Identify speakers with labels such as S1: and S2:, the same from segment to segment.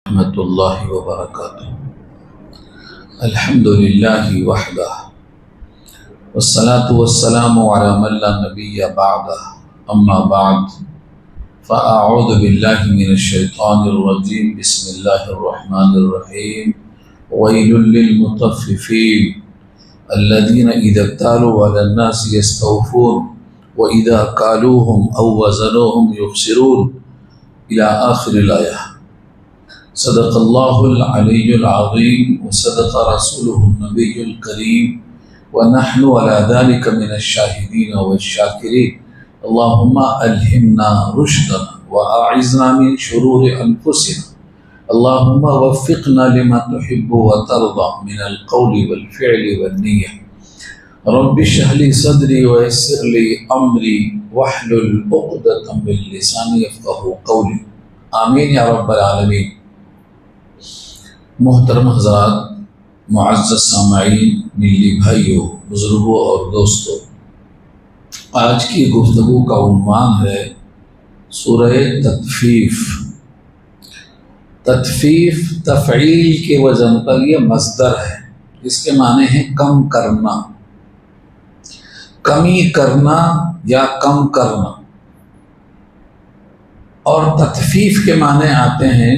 S1: ورحمۃ اللہ وبرکاتہ۔ الحمد للہ وحدہ والصلاة والسلام علی من لا نبی بعدہ، اما بعد فاعوذ باللہ من الشیطان الرجیم، بسم اللہ الرحمن الرحیم۔ ویل للمطففین الذین اذا اکتالوا علی الناس یستوفون واذا کالوہم او وزنوہم یخسرون الی آخر الآیہ۔ صدق اللہ العلی العظیم وصدق رسولہ النبی الکریم ونحن علی ذلک من الشاہدین والشاکرین۔ اللہم الہمنا رشدنا واعذنا من شرور انفسنا، اللہم وفقنا لما تحب وترضى من القول والفعل والنیہ۔ رب اشرح لی صدری ویسر لی امری واحلل عقدۃ من لسانی یفقہوا قولی، آمین یا رب العالمین۔ محترم حضرات، معزز سامعین، ملی بھائیوں، بزرگوں اور دوستوں، آج کی گفتگو کا عنوان ہے سورہ تطفیف۔ تطفیف تفعیل کے وزن پر یہ مصدر ہے، اس کے معنی ہے کم کرنا، کمی کرنا یا کم کرنا۔ اور تطفیف کے معنی آتے ہیں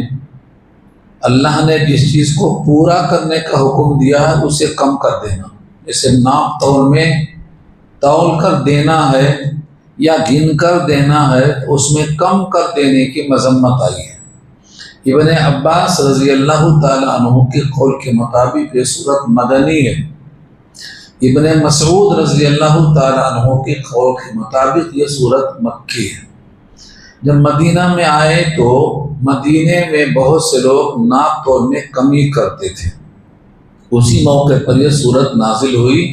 S1: اللہ نے جس چیز کو پورا کرنے کا حکم دیا ہے اسے کم کر دینا، جیسے ناپ تول میں تول کر دینا ہے یا گن کر دینا ہے، اس میں کم کر دینے کی مذمت آئی ہے۔ ابن عباس رضی اللہ تعالیٰ عنہ کے قول کے مطابق یہ سورت مدنی ہے۔ ابن مسعود رضی اللہ تعالیٰ عنہ کے قول کے مطابق یہ سورت مکی ہے۔ جب مدینہ میں آئے تو مدینے میں بہت سے لوگ ناپ تول میں کمی کرتے تھے، اسی موقع پر یہ سورت نازل ہوئی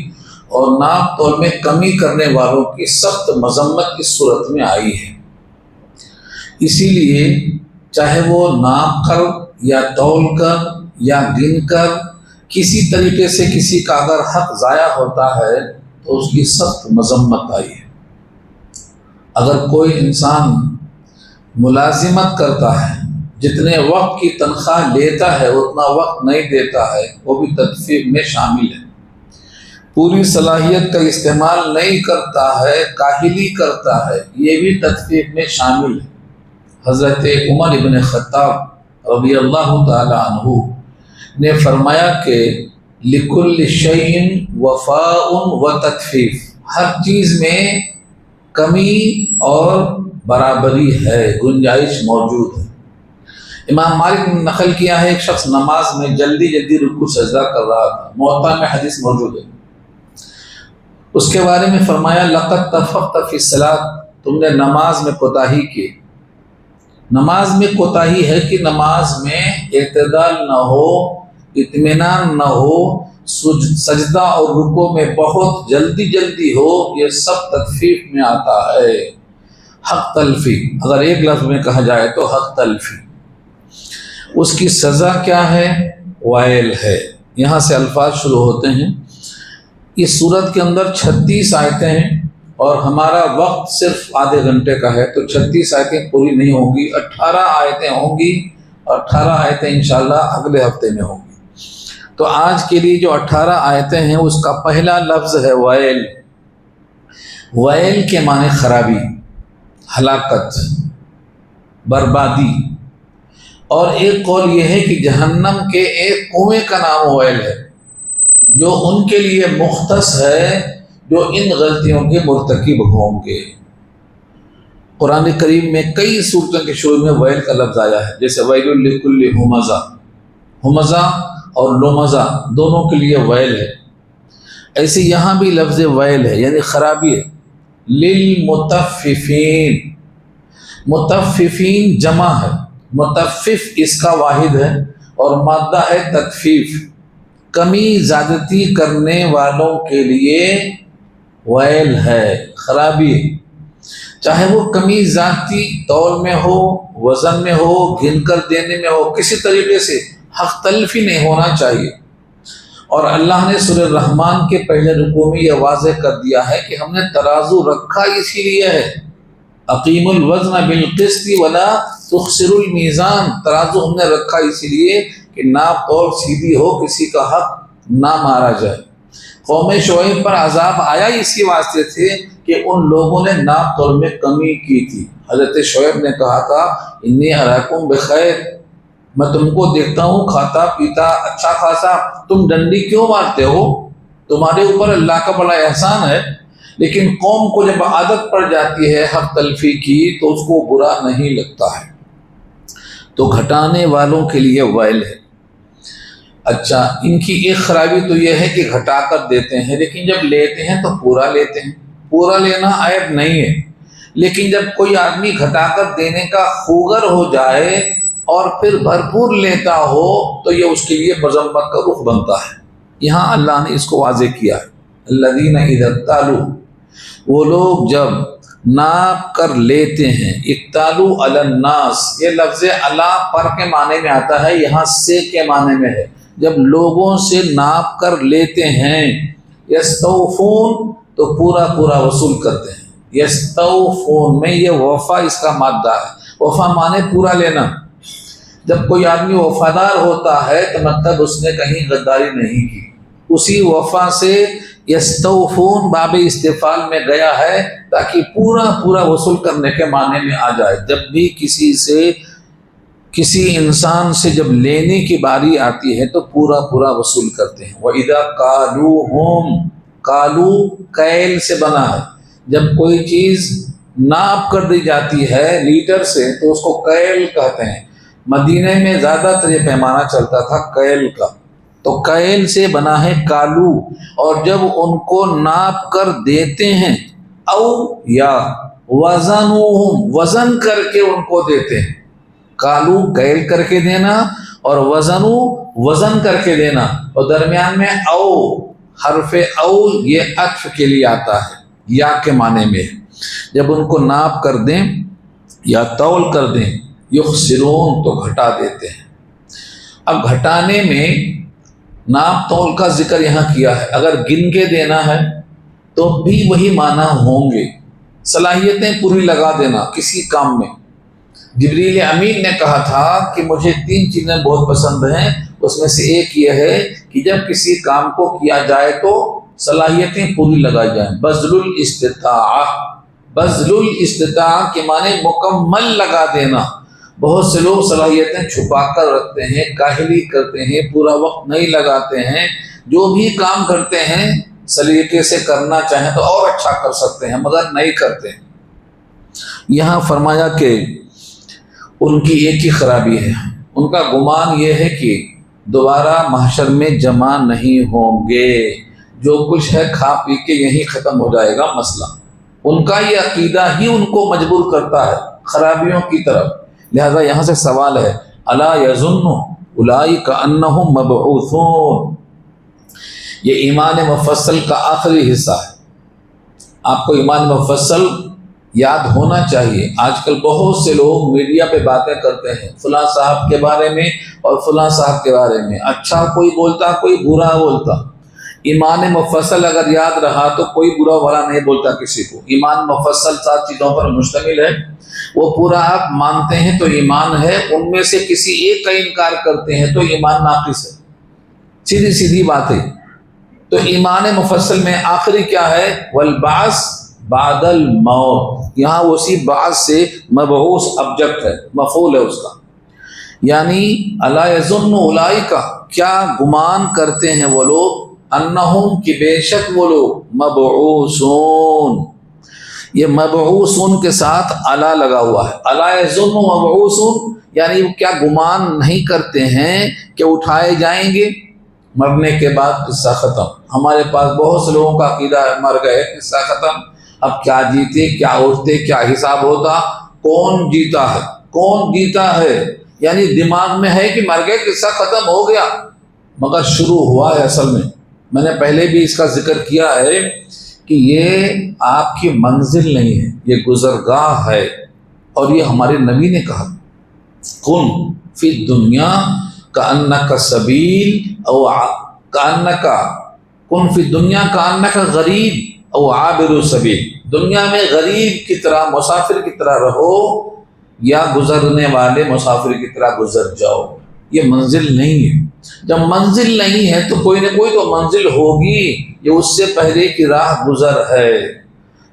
S1: اور ناپ تول میں کمی کرنے والوں کی سخت مذمت اس سورت میں آئی ہے۔ اسی لیے چاہے وہ ناپ کر یا تول کر یا گن کر کسی طریقے سے کسی کا اگر حق ضائع ہوتا ہے تو اس کی سخت مذمت آئی ہے۔ اگر کوئی انسان ملازمت کرتا ہے، جتنے وقت کی تنخواہ لیتا ہے اتنا وقت نہیں دیتا ہے، وہ بھی تطفیف میں شامل ہے۔ پوری صلاحیت کا استعمال نہیں کرتا ہے، کاہلی کرتا ہے، یہ بھی تطفیف میں شامل ہے۔ حضرت عمر ابن خطاب رضی اللہ تعالی عنہ نے فرمایا کہ لکل شیء وفاء و تطفیف، ہر چیز میں کمی اور برابری ہے، گنجائش موجود ہے۔ امام مالک نے نقل کیا ہے، ایک شخص نماز میں جلدی رکوع سجدہ کر رہا تھا، موطا میں حدیث موجود ہے۔ اس کے بارے میں فرمایا لقد تفقت فی الصلاۃ، تم نے نماز میں کوتاہی کی۔ نماز میں کوتاہی ہے کہ نماز میں اعتدال نہ ہو، اطمینان نہ ہو، سجدہ اور رکوع میں بہت جلدی ہو، یہ سب تطفیف میں آتا ہے۔ حق تلفی، اگر ایک لفظ میں کہا جائے تو حق تلفی، اس کی سزا کیا ہے؟ وائل ہے۔ یہاں سے الفاظ شروع ہوتے ہیں۔ اس سورت کے اندر 36 آیتیں ہیں اور ہمارا وقت صرف آدھے گھنٹے کا ہے، تو 36 آیتیں پوری نہیں ہوں گی، 18 آیتیں ہوں گی اور 18 آیتیں انشاءاللہ اگلے ہفتے میں ہوں گی۔ تو آج کے لیے جو 18 آیتیں ہیں اس کا پہلا لفظ ہے وائل۔ وائل کے معنی خرابی، ہلاکت، بربادی۔ اور ایک قول یہ ہے کہ جہنم کے ایک کنویں کا نام ویل ہے، جو ان کے لیے مختص ہے جو ان غلطیوں کے مرتکب ہوں گے۔ قرآن کریم میں کئی سورتوں کے شروع میں ویل کا لفظ آیا ہے، جیسے ویل لکل ہمزہ، ہمزہ اور لمزہ دونوں کے لیے ویل ہے۔ ایسے یہاں بھی لفظ ویل ہے، یعنی خرابی ہے۔ للمطففین، مطففین جمع ہے، مطفف اس کا واحد ہے اور مادہ ہے تطفیف، کمی زیادتی کرنے والوں کے لیے ویل ہے، خرابی ہے۔ چاہے وہ کمی ذاتی طور میں ہو، وزن میں ہو، گن کر دینے میں ہو، کسی طریقے سے حق تلفی نہیں ہونا چاہیے۔ اور اللہ نے سورہ الرحمن کے پہلے رکوع میں یہ واضح کر دیا ہے کہ ہم نے ترازو رکھا اسی لیے ہے، اقیم الوزن بالقسط ولا تخسر المیزان، ترازو ہم نے رکھا اسی لیے کہ ناپ تول سیدھی ہو، کسی کا حق نہ مارا جائے۔ قوم شعیب پر عذاب آیا اسی واسطے تھے کہ ان لوگوں نے ناپ تول میں کمی کی تھی۔ حضرت شعیب نے کہا تھا انی اراکم بخیر، میں تم کو دیکھتا ہوں کھاتا پیتا اچھا خاصا، تم ڈنڈی کیوں مارتے ہو؟ تمہارے اوپر اللہ کا بڑا احسان ہے۔ لیکن قوم کو جب عادت پڑ جاتی ہے حق تلفی کی تو اس کو برا نہیں لگتا ہے، تو گھٹانے والوں کے لیے ویل ہے۔ اچھا، ان کی ایک خرابی تو یہ ہے کہ گھٹا کر دیتے ہیں، لیکن جب لیتے ہیں تو پورا لیتے ہیں۔ پورا لینا عیب نہیں ہے، لیکن جب کوئی آدمی گھٹا کر دینے کا خوگر ہو جائے اور پھر بھرپور لیتا ہو تو یہ اس کے لیے مذمت کا رخ بنتا ہے۔ یہاں اللہ نے اس کو واضح کیا ہے، الذین اذا اکتالوا، وہ لوگ جب ناپ کر لیتے ہیں، اکتالوا علی الناس، یہ لفظ علی پر کے معنی میں آتا ہے، یہاں سے کے معنی میں ہے، جب لوگوں سے ناپ کر لیتے ہیں، یستوفون تو پورا پورا وصول کرتے ہیں۔ یستوفون میں یہ وفا اس کا مادہ ہے، وفا معنی پورا لینا۔ جب کوئی آدمی وفادار ہوتا ہے تو مطلب اس نے کہیں غداری نہیں کی، اسی وفا سے یستوفون باب استفعال میں گیا ہے تاکہ پورا پورا وصول کرنے کے معنی میں آ جائے۔ جب بھی کسی انسان سے جب لینے کی باری آتی ہے تو پورا پورا وصول کرتے ہیں۔ وَإِذَا قَالُوهُمْ، قالو کیل سے بنا ہے، جب کوئی چیز ناپ کر دی جاتی ہے لیٹر سے تو اس کو کیل کہتے ہیں۔ مدینہ میں زیادہ تر یہ پیمانہ چلتا تھا کیل کا، تو کیل سے بنا ہے کالو، اور جب ان کو ناپ کر دیتے ہیں، او یا وزنوہم، وزن کر کے ان کو دیتے ہیں۔ کالو کیل کر کے دینا اور وزنو وزن کر کے دینا، اور درمیان میں او، حرف او یہ عطف کے لیے آتا ہے، یا کے معنی میں۔ جب ان کو ناپ کر دیں یا تول کر دیں، یخسرون تو گھٹا دیتے ہیں۔ اب گھٹانے میں ناپ تول کا ذکر یہاں کیا ہے، اگر گن کے دینا ہے تو بھی وہی معنی ہوں گے۔ صلاحیتیں پوری لگا دینا کسی کام میں۔ جبریل امین نے کہا تھا کہ مجھے 3 چیزیں بہت پسند ہیں، اس میں سے ایک یہ ہے کہ جب کسی کام کو کیا جائے تو صلاحیتیں پوری لگائی جائیں۔ بذل الاستطاعہ، بذل الاستطاعہ کے معنی مکمل لگا دینا۔ بہت سے لوگ صلاحیتیں چھپا کر رکھتے ہیں، کاہلی کرتے ہیں، پورا وقت نہیں لگاتے ہیں، جو بھی کام کرتے ہیں سلیقے سے کرنا چاہیں تو اور اچھا کر سکتے ہیں مگر نہیں کرتے۔ یہاں فرمایا کہ ان کی ایک ہی خرابی ہے، ان کا گمان یہ ہے کہ دوبارہ محشر میں جمع نہیں ہوں گے، جو کچھ ہے کھا پی کے یہیں ختم ہو جائے گا مسئلہ۔ ان کا یہ عقیدہ ہی ان کو مجبور کرتا ہے خرابیوں کی طرف۔ لہذا یہاں سے سوال ہے، الا یظن اولئک انہم مبعوثون، یہ ایمان مفصل کا آخری حصہ ہے۔ آپ کو ایمان مفصل یاد ہونا چاہیے۔ آج کل بہت سے لوگ میڈیا پہ باتیں کرتے ہیں فلاں صاحب کے بارے میں اور فلاں صاحب کے بارے میں، اچھا کوئی بولتا کوئی برا بولتا۔ ایمان مفصل اگر یاد رہا تو کوئی برا بھلا نہیں بولتا کسی کو۔ ایمان مفصل 7 چیزوں پر مشتمل ہے، وہ پورا آپ مانتے ہیں تو ایمان ہے، ان میں سے کسی ایک کا انکار کرتے ہیں تو ایمان ناقص ہے۔ سیدھی سیدھی بات ہے۔ تو ایمان مفصل میں آخری کیا ہے؟ والبعث بعد الموت، یہاں اسی بعث سے مبعوث ابجکٹ ہے، مفعول ہے اس کا، یعنی الا یظن اولئک، کیا گمان کرتے ہیں وہ لوگ، انہم کی بے شک وہ لوگ، مبعوثون، یہ مبعوثون کے ساتھ الا لگا ہوا ہے۔ الا یظن مبعوثون یعنی وہ کیا گمان نہیں کرتے ہیں کہ اٹھائے جائیں گے مرنے کے بعد، قصہ ختم۔ ہمارے پاس بہت سے لوگوں کا عقیدہ ہے مر گئے قصہ ختم، اب کیا جیتے کیا اٹھتے کیا حساب ہوتا، کون جیتا ہے کون جیتا ہے، یعنی دماغ میں ہے کہ مر گئے قصہ ختم ہو گیا، مگر شروع ہوا ہے اصل میں نے پہلے بھی اس کا ذکر کیا ہے کہ یہ آپ کی منزل نہیں ہے، یہ گزرگاہ ہے، اور یہ ہمارے نبی نے کہا کن فی الدنیا کأنک سبیل او کأنک، کن فی الدنیا کأنک غریب او عابر سبیل، دنیا میں غریب کی طرح مسافر کی طرح رہو، یا گزرنے والے مسافر کی طرح گزر جاؤ، یہ منزل نہیں ہے۔ جب منزل نہیں ہے تو کوئی نہ کوئی تو منزل ہوگی، یہ اس سے پہلے کی راہ گزر ہے۔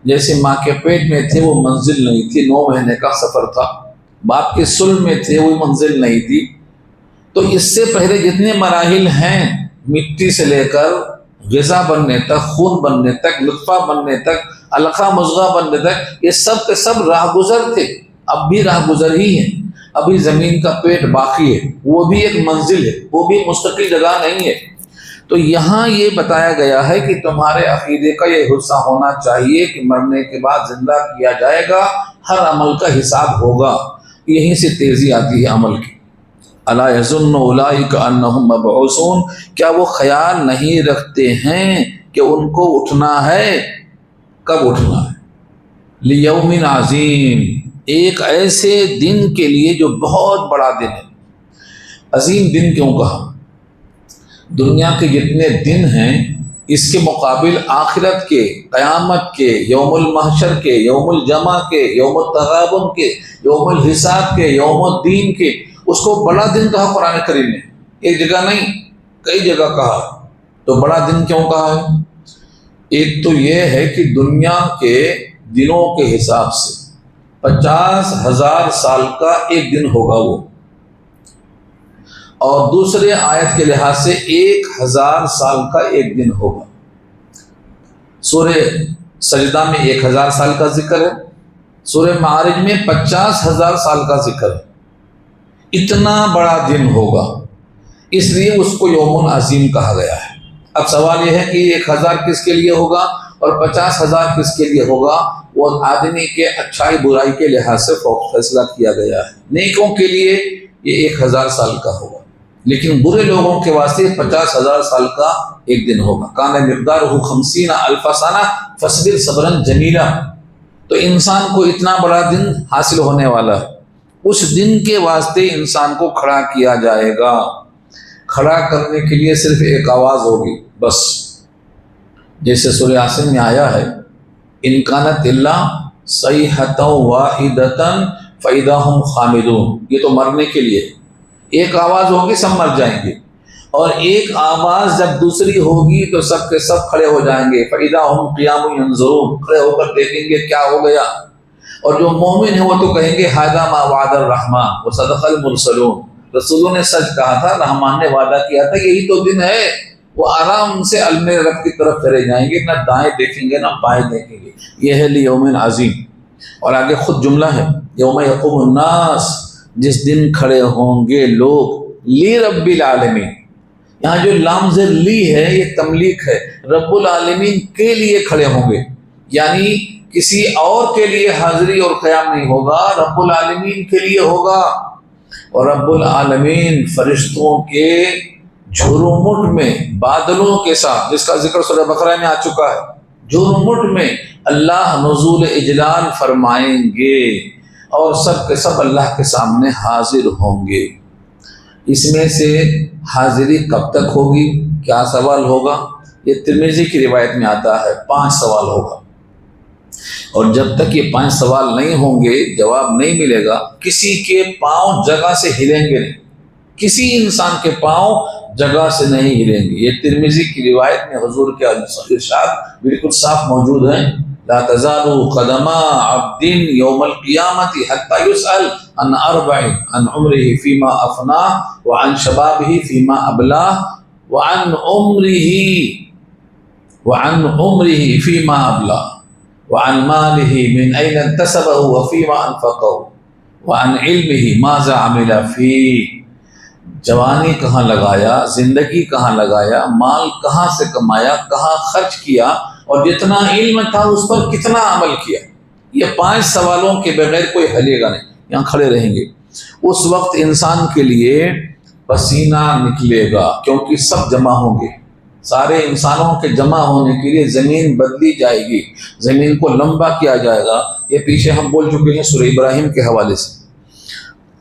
S1: جیسے ماں کے پیٹ میں تھے وہ منزل نہیں تھی، 9 مہینے کا سفر تھا، باپ کے صلب میں تھے وہ منزل نہیں تھی۔ تو اس سے پہلے جتنے مراحل ہیں، مٹی سے لے کر غذا بننے تک، خون بننے تک، نطفہ بننے تک، علقہ مضغہ بننے تک، یہ سب کے سب راہ گزر تھے، اب بھی راہ گزر ہی ہیں۔ ابھی زمین کا پیٹ باقی ہے، وہ بھی ایک منزل ہے، وہ بھی مستقل جگہ نہیں ہے۔ تو یہاں یہ بتایا گیا ہے کہ تمہارے عقیدے کا یہ حصہ ہونا چاہیے کہ مرنے کے بعد زندہ کیا جائے گا، ہر عمل کا حساب ہوگا۔ یہیں سے تیزی آتی ہے عمل کی۔ الا یظن اولئک انہم مبعوثون، کیا وہ خیال نہیں رکھتے ہیں کہ ان کو اٹھنا ہے؟ کب اٹھنا ہے؟ لیوم عظیم، ایک ایسے دن کے لیے جو بہت بڑا دن ہے۔ عظیم دن کیوں کہا؟ دنیا کے جتنے دن ہیں اس کے مقابل آخرت کے، قیامت کے، یوم المحشر کے، یوم الجمع کے، یوم التغابن کے، یوم الحساب کے، یوم الدین کے، اس کو بڑا دن کہا قرآن کریم نے۔ ایک جگہ نہیں، کئی جگہ کہا۔ تو بڑا دن کیوں کہا ہے؟ ایک تو یہ ہے کہ دنیا کے دنوں کے حساب سے 50,000 سال کا ایک دن ہوگا وہ، اور دوسرے آیت کے لحاظ سے 1,000 سال کا ایک دن ہوگا۔ سورہ سجدہ میں 1,000 سال کا ذکر ہے، سورہ معارج میں 50,000 سال کا ذکر ہے۔ اتنا بڑا دن ہوگا، اس لیے اس کو یوم عظیم کہا گیا ہے۔ اب سوال یہ ہے کہ 1,000 کس کے لیے ہوگا اور 50,000 کس کے لیے ہوگا؟ وہ آدمی کے اچھائی برائی کے لحاظ سے فیصلہ کیا گیا ہے۔ نیکوں کے لیے یہ 1,000 سال کا ہوگا، لیکن برے لوگوں کے واسطے 50,000 سال کا ایک دن ہوگا۔ کان مقدارہ 50,000 سنہ فاصبر صبرا جمیلا۔ تو انسان کو اتنا بڑا دن حاصل ہونے والا ہے، اس دن کے واسطے انسان کو کھڑا کیا جائے گا۔ کھڑا کرنے کے لیے صرف ایک آواز ہوگی بس، جیسے سورہ یاسین میں آیا ہے، ان کانت الا صیحۃ واحدۃ فاذا هم خامدون۔ یہ تو مرنے کے لیے ایک آواز ہوگی، سب مر جائیں گے، اور ایک آواز جب دوسری ہوگی تو سب کے سب کھڑے ہو جائیں گے، فاذا هم قیام ینظرون، کھڑے ہو کر دیکھیں گے کیا ہو گیا۔ اور جو مومن ہے وہ تو کہیں گے ھذا ما وعد الرحمن وصدق المرسلون، رسولوں نے سچ کہا تھا، رحمان نے وعدہ کیا تھا، یہی تو دن ہے۔ وہ آرام سے علم رب کی طرف چلے جائیں گے، نہ دائیں دیکھیں گے نہ بائیں دیکھیں گے۔ یہ ہے لیوم عظیم۔ اور آگے خود جملہ ہے، یوم یقوم الناس، جس دن کھڑے ہوں گے لوگ، لی رب العالمین۔ یہاں جو لام زیر لی ہے یہ تملیک ہے، رب العالمین کے لیے کھڑے ہوں گے، یعنی کسی اور کے لیے حاضری اور قیام نہیں ہوگا، رب العالمین کے لیے ہوگا۔ اور رب العالمین فرشتوں کے جھرمٹ میں، بادلوں کے ساتھ، جس کا ذکر سورہ بقرہ میں آ چکا ہے، جھرمٹ میں اللہ نزول اجلال فرمائیں گے، اور سب کے سب اللہ کے سامنے حاضر ہوں گے۔ اس میں سے حاضری کب تک ہوگی؟ کیا سوال ہوگا؟ یہ ترمذی کی روایت میں آتا ہے 5 سوال ہوگا، اور جب تک یہ 5 سوال نہیں ہوں گے، جواب نہیں ملے گا، کسی کے پاؤں جگہ سے ہلیں گے نہیں، کسی انسان کے پاؤں جگہ سے نہیں ہلیں گے۔ یہ ترمذی کی روایت میں حضور کے ارشاد بالکل صاف موجود ہیں، لا تزال قدم عبد یوم القیامت حتی یسأل عن 4، عن عمرہ فیما افناہ، وعن شبابہ فیما ابلاہ، وعن عمرہ فیما ابلاہ، وعن مالہ من این اکتسبہ وفیما انفقہ، وعن علمہ ماذا عمل فیہ۔ جوانی کہاں لگایا، زندگی کہاں لگایا، مال کہاں سے کمایا، کہاں خرچ کیا، اور جتنا علم تھا اس پر کتنا عمل کیا۔ یہ 5 سوالوں کے بغیر کوئی ہلے گا نہیں، یہاں کھڑے رہیں گے۔ اس وقت انسان کے لیے پسینہ نکلے گا، کیونکہ سب جمع ہوں گے۔ سارے انسانوں کے جمع ہونے کے لیے زمین بدلی جائے گی، زمین کو لمبا کیا جائے گا۔ یہ پیچھے ہم بول چکے ہیں سورہ ابراہیم کے حوالے سے۔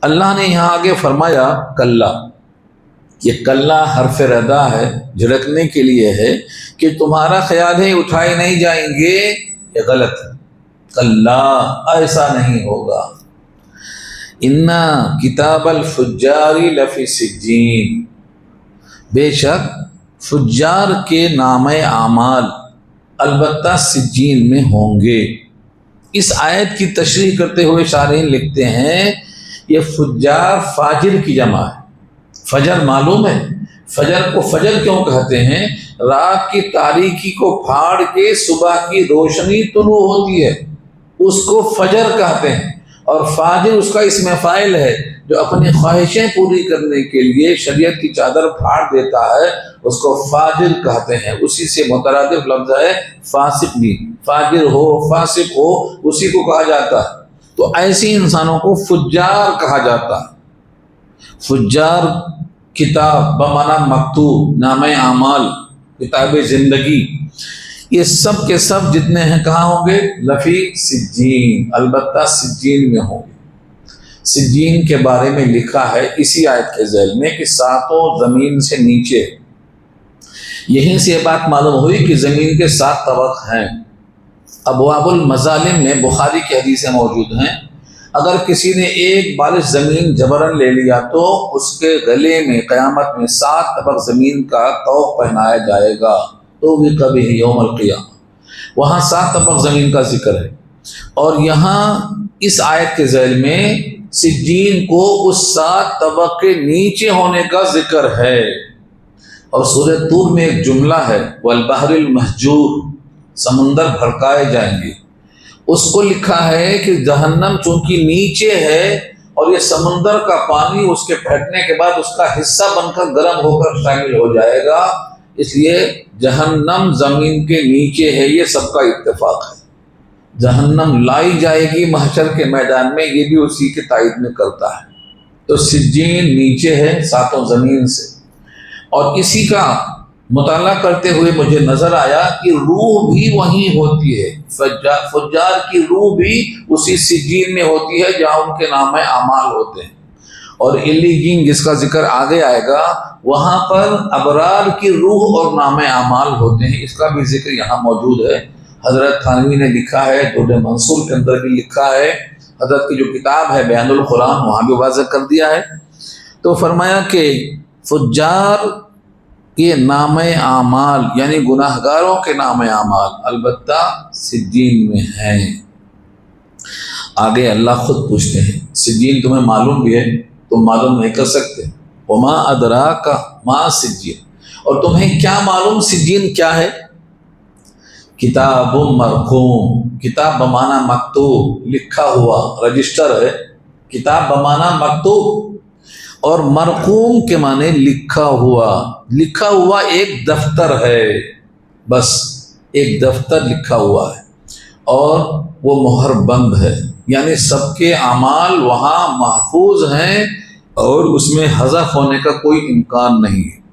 S1: اللہ نے یہاں آگے فرمایا کلا، یہ کلا حرف ردا ہے، جھڑکنے کے لیے ہے کہ تمہارا خیال ہے اٹھائے نہیں جائیں گے، یہ غلط ہے۔ کلا، ایسا نہیں ہوگا۔ انا کتاب الفجار لفی سجین، بے شک فجار کے نام اعمال البتہ سجین میں ہوں گے۔ اس آیت کی تشریح کرتے ہوئے شارحین لکھتے ہیں یہ فجار فاجر کی جمع ہے۔ فجر معلوم ہے، فجر کو فجر کیوں کہتے ہیں؟ رات کی تاریکی کو پھاڑ کے صبح کی روشنی طلوع ہوتی ہے، اس کو فجر کہتے ہیں۔ اور فاجر اس کا اسم فاعل ہے، جو اپنی خواہشیں پوری کرنے کے لیے شریعت کی چادر پھاڑ دیتا ہے، اس کو فاجر کہتے ہیں۔ اسی سے مترادف لفظ ہے فاسق بھی، فاجر ہو فاسق ہو اسی کو کہا جاتا ہے۔ تو ایسی انسانوں کو فجار کہا جاتا ہے۔ فجار کتاب بمعنی مکتوب، نام اعمال، کتاب زندگی، یہ سب کے سب جتنے ہیں کہاں ہوں گے؟ لفی سجین، البتہ سجین میں ہوں گے۔ سجین کے بارے میں لکھا ہے اسی آیت کے ذیل میں کہ ساتوں زمین سے نیچے۔ یہیں سے یہ بات معلوم ہوئی کہ زمین کے 7 طبق ہیں۔ ابواب المظالم میں بخاری کی حدیثیں موجود ہیں، اگر کسی نے ایک بالش زمین جبرن لے لیا تو اس کے گلے میں قیامت میں 7 طبق زمین کا طوق پہنایا جائے گا، تو بھی کبھی یوم القیامہ۔ وہاں 7 طبق زمین کا ذکر ہے، اور یہاں اس آیت کے ذیل میں سجین کو اس 7 طبق کے نیچے ہونے کا ذکر ہے۔ اور سورہ طور میں ایک جملہ ہے والبحر المسجور، سمندر بھڑکائے جائیں گے، اس کو لکھا ہے کہ جہنم چونکہ نیچے ہے اور یہ سمندر کا پانی اس کے پھٹنے کے بعد اس کا حصہ بن کر گرم ہو کر شامل ہو جائے گا، اس لیے جہنم زمین کے نیچے ہے، یہ سب کا اتفاق ہے۔ جہنم لائی جائے گی محشر کے میدان میں، یہ بھی اسی کے تائید میں کرتا ہے۔ تو سجین نیچے ہے 7 زمین سے، اور اسی کا مطالعہ کرتے ہوئے مجھے نظر آیا کہ روح بھی وہیں ہوتی ہے، فجار کی روح بھی اسی سجین میں ہوتی ہے جہاں ان کے نام اعمال ہوتے ہیں۔ اور علیین جس کا ذکر آگے آئے گا وہاں پر ابرار کی روح اور نام اعمال ہوتے ہیں، اس کا بھی ذکر یہاں موجود ہے۔ حضرت تھانوی نے لکھا ہے، درر منصور کے اندر بھی لکھا ہے، حضرت کی جو کتاب ہے بیان القرآن وہاں بھی واضح کر دیا ہے۔ تو فرمایا کہ فجار کے نام اعمال یعنی گناہگاروں کے نام اعمال البتہ سجین میں ہیں۔ آگے اللہ خود پوچھتے ہیں سجین تمہیں معلوم بھی ہے، تم معلوم نہیں کر سکتے، وما ادراک ما سجین، اور تمہیں کیا معلوم سجین کیا ہے؟ کتاب مرقوم، کتاب بمعنی مکتوب، لکھا ہوا، رجسٹر ہے، کتاب بمعنی مکتوب، اور مرقوم کے معنی لکھا ہوا۔ لکھا ہوا ایک دفتر ہے، بس ایک دفتر لکھا ہوا ہے، اور وہ مہر بند ہے، یعنی سب کے اعمال وہاں محفوظ ہیں اور اس میں حذف ہونے کا کوئی امکان نہیں ہے۔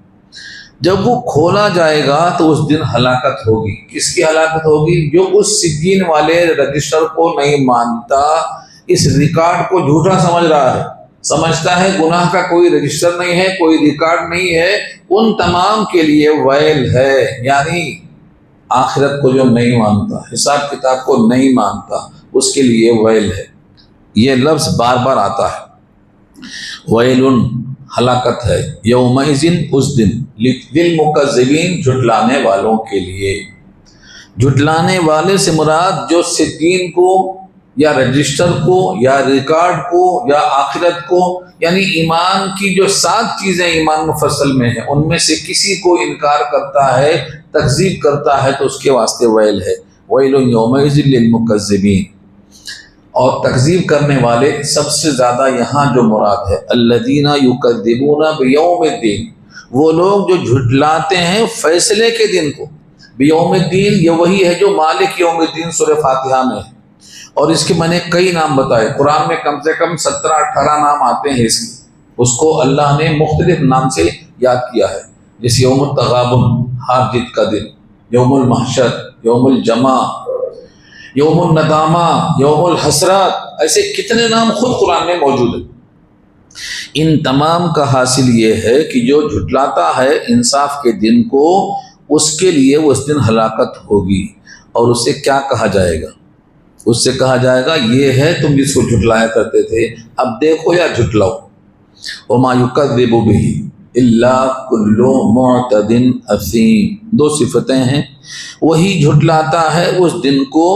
S1: جب وہ کھولا جائے گا تو اس دن ہلاکت ہوگی۔ کس کی ہلاکت ہوگی؟ جو اس سجین والے رجسٹر کو نہیں مانتا، اس ریکارڈ کو جھوٹا سمجھ رہا ہے، سمجھتا ہے گناہ کا کوئی رجسٹر نہیں ہے، کوئی ریکارڈ نہیں ہے، ان تمام کے لیے ویل ہے، یعنی آخرت کو جو نہیں مانتا، حساب کتاب کو نہیں مانتا، اس کے لیے ویل ہے۔ یہ لفظ بار بار آتا ہے، ویلن ہلاکت ہے، یومئذ اس دن، للمکذبین جھٹلانے والوں کے لیے۔ جھٹلانے والے سے مراد جو سجین کو یا رجسٹر کو یا ریکارڈ کو یا آخرت کو، یعنی ایمان کی جو 7 چیزیں ایمان مفصل میں ہیں ان میں سے کسی کو انکار کرتا ہے، تکذیب کرتا ہے، تو اس کے واسطے ویل ہے۔ ویل یومئذ للمکذبین، اور تکذیب کرنے والے سب سے زیادہ یہاں جو مراد ہے الذین یکذبون بیوم الدین، وہ لوگ جو جھٹلاتے ہیں فیصلے کے دن کو۔ بیوم الدین یہ وہی ہے جو مالک یوم الدین سورہ فاتحہ میں ہے، اور اس کے میں نے کئی نام بتائے، قرآن میں کم سے کم 17-18 نام آتے ہیں اس کو اللہ نے مختلف نام سے یاد کیا ہے، جیسے یوم التغابن ہار جیت کا دن، یوم المحشر، یوم الجمع، یوم الندامہ، یوم الحسرات، ایسے کتنے نام خود قرآن میں موجود ہیں۔ ان تمام کا حاصل یہ ہے کہ جو جھٹلاتا ہے انصاف کے دن کو، اس کے لیے وہ اس دن ہلاکت ہوگی، اور اسے کیا کہا جائے گا؟ اس سے کہا جائے گا یہ ہے تم جس کو جھٹلایا کرتے تھے، اب دیکھو یا جھٹلاؤ۔ وما یکذب بہ الا کل معتد اثیم، دو صفتیں ہیں، وہی جھٹلاتا ہے اس دن کو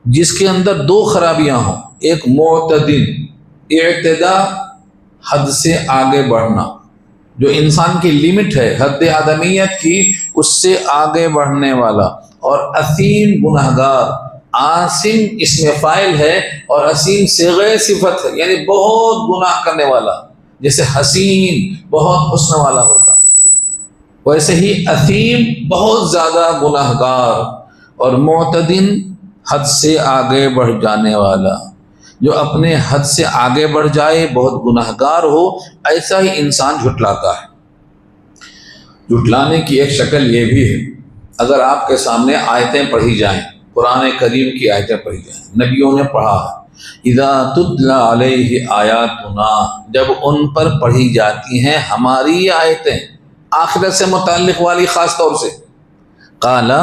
S1: جس کے اندر دو خرابیاں ہوں، ایک معتدن، اعتدا حد سے آگے بڑھنا، جو انسان کی لمٹ ہے حد آدمیت کی اس سے آگے بڑھنے والا، اور اثیم گناہگار، آثم اسم فاعل ہے اور اثیم صیغہ صفت ہے، یعنی بہت گناہ کرنے والا، جیسے حسین بہت حسن والا ہوتا، ویسے ہی اثیم بہت زیادہ گناہگار، اور معتدن حد سے آگے بڑھ جانے والا۔ جو اپنے حد سے آگے بڑھ جائے، بہت گناہگار ہو، ایسا ہی انسان جھٹلاتا ہے۔ جھٹلانے کی ایک شکل یہ بھی ہے، اگر آپ کے سامنے آیتیں پڑھی جائیں، قرآن کریم کی آیتیں پڑھی جائیں، نبیوں نے پڑھا ہے، اذا تتلی علیہ آیاتنا، جب ان پر پڑھی جاتی ہیں ہماری آیتیں، آخرت سے متعلق والی خاص طور سے، قالا،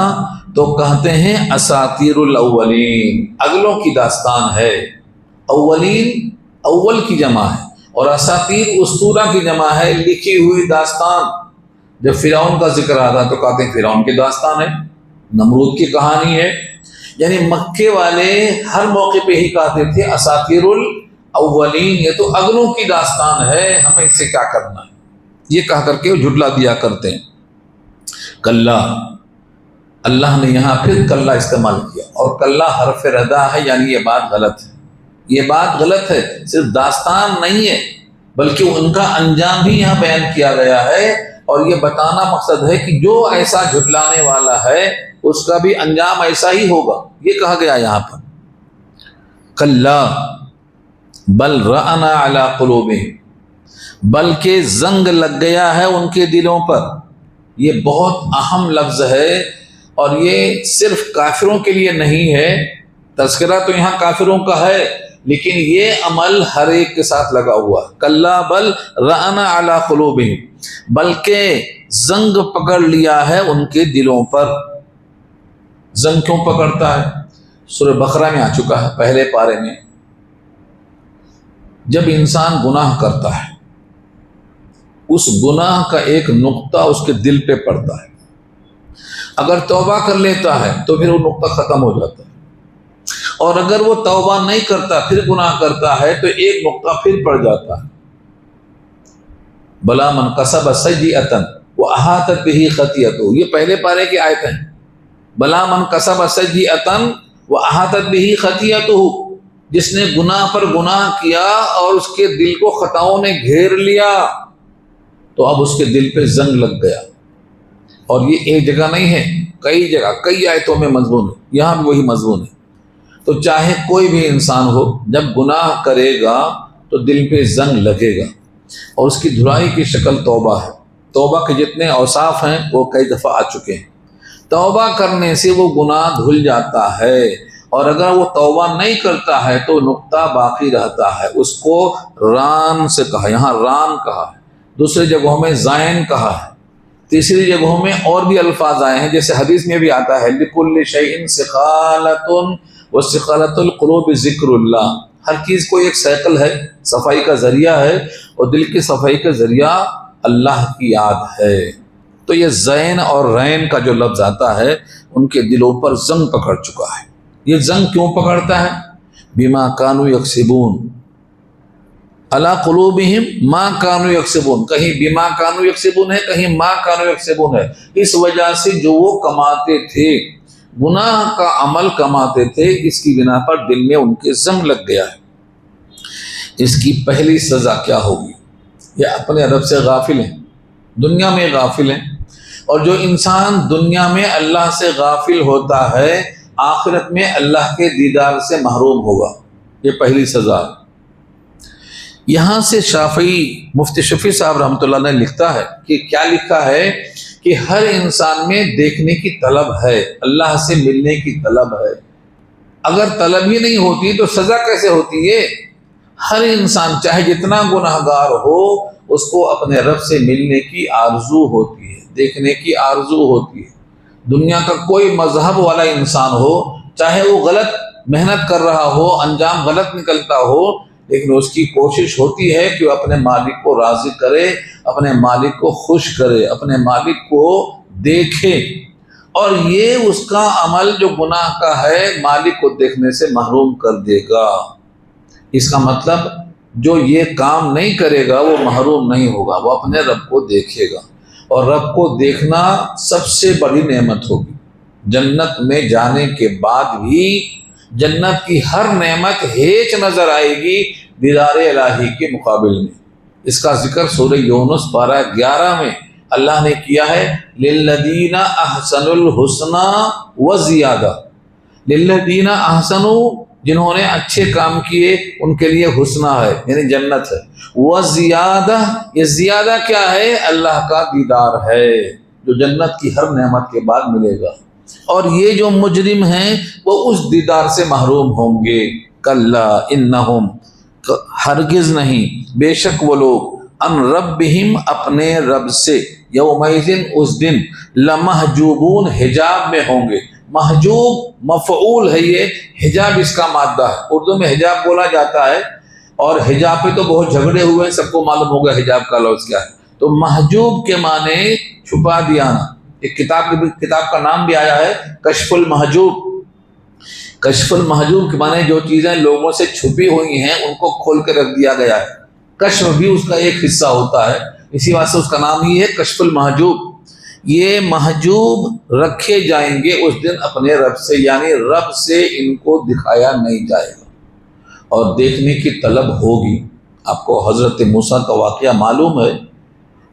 S1: تو کہتے ہیں اساطیر الاولین، اگلوں کی داستان ہے۔ اولین اول کی جمع ہے، اور اساطیر اسطورہ کی جمع ہے، لکھی ہوئی داستان۔ جب فرعون کا ذکر آتا تو کہتے ہیں فرعون کی داستان ہے، نمرود کی کہانی ہے، یعنی مکے والے ہر موقع پہ ہی کہتے تھے اساطیر الاولین، یہ تو اگلوں کی داستان ہے، ہمیں اس سے کیا کرنا ہے، یہ کہہ کر کے وہ جھٹلا دیا کرتے ہیں۔ کلا، اللہ نے یہاں پھر کلا استعمال کیا، اور کلا حرف ردا ہے، یعنی یہ بات غلط ہے، یہ بات غلط ہے، صرف داستان نہیں ہے بلکہ ان کا انجام بھی یہاں بیان کیا گیا ہے، اور یہ بتانا مقصد ہے کہ جو ایسا جھٹلانے والا ہے اس کا بھی انجام ایسا ہی ہوگا، یہ کہا گیا یہاں پر۔ کلا بل رأنا علی قلوبہم، بلکہ زنگ لگ گیا ہے ان کے دلوں پر، یہ بہت اہم لفظ ہے، اور یہ صرف کافروں کے لیے نہیں ہے، تذکرہ تو یہاں کافروں کا ہے لیکن یہ عمل ہر ایک کے ساتھ لگا ہوا۔ کلا بل رأنا علی قلوبہم، بلکہ زنگ پکڑ لیا ہے ان کے دلوں پر۔ زنگ کیوں پکڑتا ہے؟ سورہ بقرہ میں آ چکا ہے، پہلے پارے میں، جب انسان گناہ کرتا ہے اس گناہ کا ایک نقطہ اس کے دل پہ پڑتا ہے، اگر توبہ کر لیتا ہے تو پھر وہ نقطہ ختم ہو جاتا ہے، اور اگر وہ توبہ نہیں کرتا پھر گناہ کرتا ہے تو ایک نقطہ پھر پڑ جاتا ہے۔ بلا من کسب سیئۃ واحاطت بہ خطیئتہ، یہ پہلے پارے کی آیت ہیں۔ بلا من کسب سیئۃ واحاطت بہ خطیئتہ، جس نے گناہ پر گناہ کیا اور اس کے دل کو خطاؤں نے گھیر لیا تو اب اس کے دل پہ زنگ لگ گیا، اور یہ ایک جگہ نہیں ہے، کئی جگہ کئی آیتوں میں مضمون ہے، یہاں بھی وہی مضمون ہے۔ تو چاہے کوئی بھی انسان ہو، جب گناہ کرے گا تو دل پہ زنگ لگے گا، اور اس کی دھلائی کی شکل توبہ ہے۔ توبہ کے جتنے اوصاف ہیں وہ کئی دفعہ آ چکے ہیں۔ توبہ کرنے سے وہ گناہ دھل جاتا ہے، اور اگر وہ توبہ نہیں کرتا ہے تو نقطہ باقی رہتا ہے، اس کو ران سے کہا، یہاں ران کہا ہے، دوسری جگہوں میں زائن کہا ہے، تیسری جگہوں میں اور بھی الفاظ آئے ہیں، جیسے حدیث میں بھی آتا ہے لِكُلِّ شَيْءٍ سِقَالَةٌ وَسِقَالَةُ الْقُلُوبِ ذِكْرُ اللَّهِ، ہر چیز کو ایک سائیکل ہے، صفائی کا ذریعہ ہے، اور دل کی صفائی کا ذریعہ اللہ کی یاد ہے۔ تو یہ زین اور رین کا جو لفظ آتا ہے ان کے دلوں پر زنگ پکڑ چکا ہے۔ یہ زنگ کیوں پکڑتا ہے؟ بما کانوا یکسبون، علی قلوبہم ما کانوا یکسبون، کہیں بما کانوا یکسبون ہے، کہیں ما کانوا یکسبون ہے، اس وجہ سے جو وہ کماتے تھے، گناہ کا عمل کماتے تھے، اس کی بنا پر دل میں ان کے زنگ لگ گیا ہے۔ اس کی پہلی سزا کیا ہوگی؟ یہ اپنے رب سے غافل ہیں، دنیا میں غافل ہیں، اور جو انسان دنیا میں اللہ سے غافل ہوتا ہے آخرت میں اللہ کے دیدار سے محروم ہوگا، یہ پہلی سزا ہے۔ یہاں سے شافعی مفتی شفیع صاحب رحمۃ اللہ نے لکھتا ہے کہ کیا لکھا ہے کہ ہر انسان میں دیکھنے کی طلب ہے، اللہ سے ملنے کی طلب ہے، اگر طلب ہی نہیں ہوتی تو سزا کیسے ہوتی ہے؟ ہر انسان چاہے جتنا گناہ گار ہو اس کو اپنے رب سے ملنے کی آرزو ہوتی ہے، دیکھنے کی آرزو ہوتی ہے۔ دنیا کا کوئی مذہب والا انسان ہو، چاہے وہ غلط محنت کر رہا ہو، انجام غلط نکلتا ہو، لیکن اس کی کوشش ہوتی ہے کہ وہ اپنے مالک کو راضی کرے، اپنے مالک کو خوش کرے، اپنے مالک کو دیکھے، اور یہ اس کا عمل جو گناہ کا ہے مالک کو دیکھنے سے محروم کر دے گا۔ اس کا مطلب جو یہ کام نہیں کرے گا وہ محروم نہیں ہوگا، وہ اپنے رب کو دیکھے گا، اور رب کو دیکھنا سب سے بڑی نعمت ہوگی۔ جنت میں جانے کے بعد بھی جنت کی ہر نعمت ہیچ نظر آئے گی دیدار الہی کے مقابل میں۔ اس کا ذکر سورہ یونس پارہ 11 میں اللہ نے کیا ہے، للذین احسنوا الحسنى وزیادہ۔ للذین احسنوا، جنہوں نے اچھے کام کیے ان کے لیے حسنہ ہے، یعنی جنت ہے۔ وزیادہ، یہ زیادہ کیا ہے؟ اللہ کا دیدار ہے، جو جنت کی ہر نعمت کے بعد ملے گا۔ اور یہ جو مجرم ہیں وہ اس دیدار سے محروم ہوں گے۔ کلا انہم، ہرگز نہیں، بے شک وہ لوگ، ان ربہم، اپنے رب سے، یومئذ، اس دن، لمحجوبون، حجاب میں ہوں گے۔ محجوب مفعول ہے، یہ حجاب اس کا مادہ ہے۔ اردو میں حجاب بولا جاتا ہے، اور حجاب پہ تو بہت جھگڑے ہوئے ہیں، سب کو معلوم ہوگا حجاب کا لفظ کیا ہے۔ تو محجوب کے معنی چھپا دیانا۔ ایک کتاب کا نام بھی آیا ہے کشف المحجوب۔ کشف المحجوب کے معنی جو چیزیں لوگوں سے چھپی ہوئی ہیں ان کو کھول کے رکھ دیا گیا ہے۔ کشف بھی اس کا ایک حصہ ہوتا ہے، اسی واسطے اس کا نام ہی ہے کشف المحجوب۔ یہ محجوب رکھے جائیں گے اس دن اپنے رب سے، یعنی رب سے ان کو دکھایا نہیں جائے گا، اور دیکھنے کی طلب ہوگی۔ آپ کو حضرت موسیٰ کا واقعہ معلوم ہے،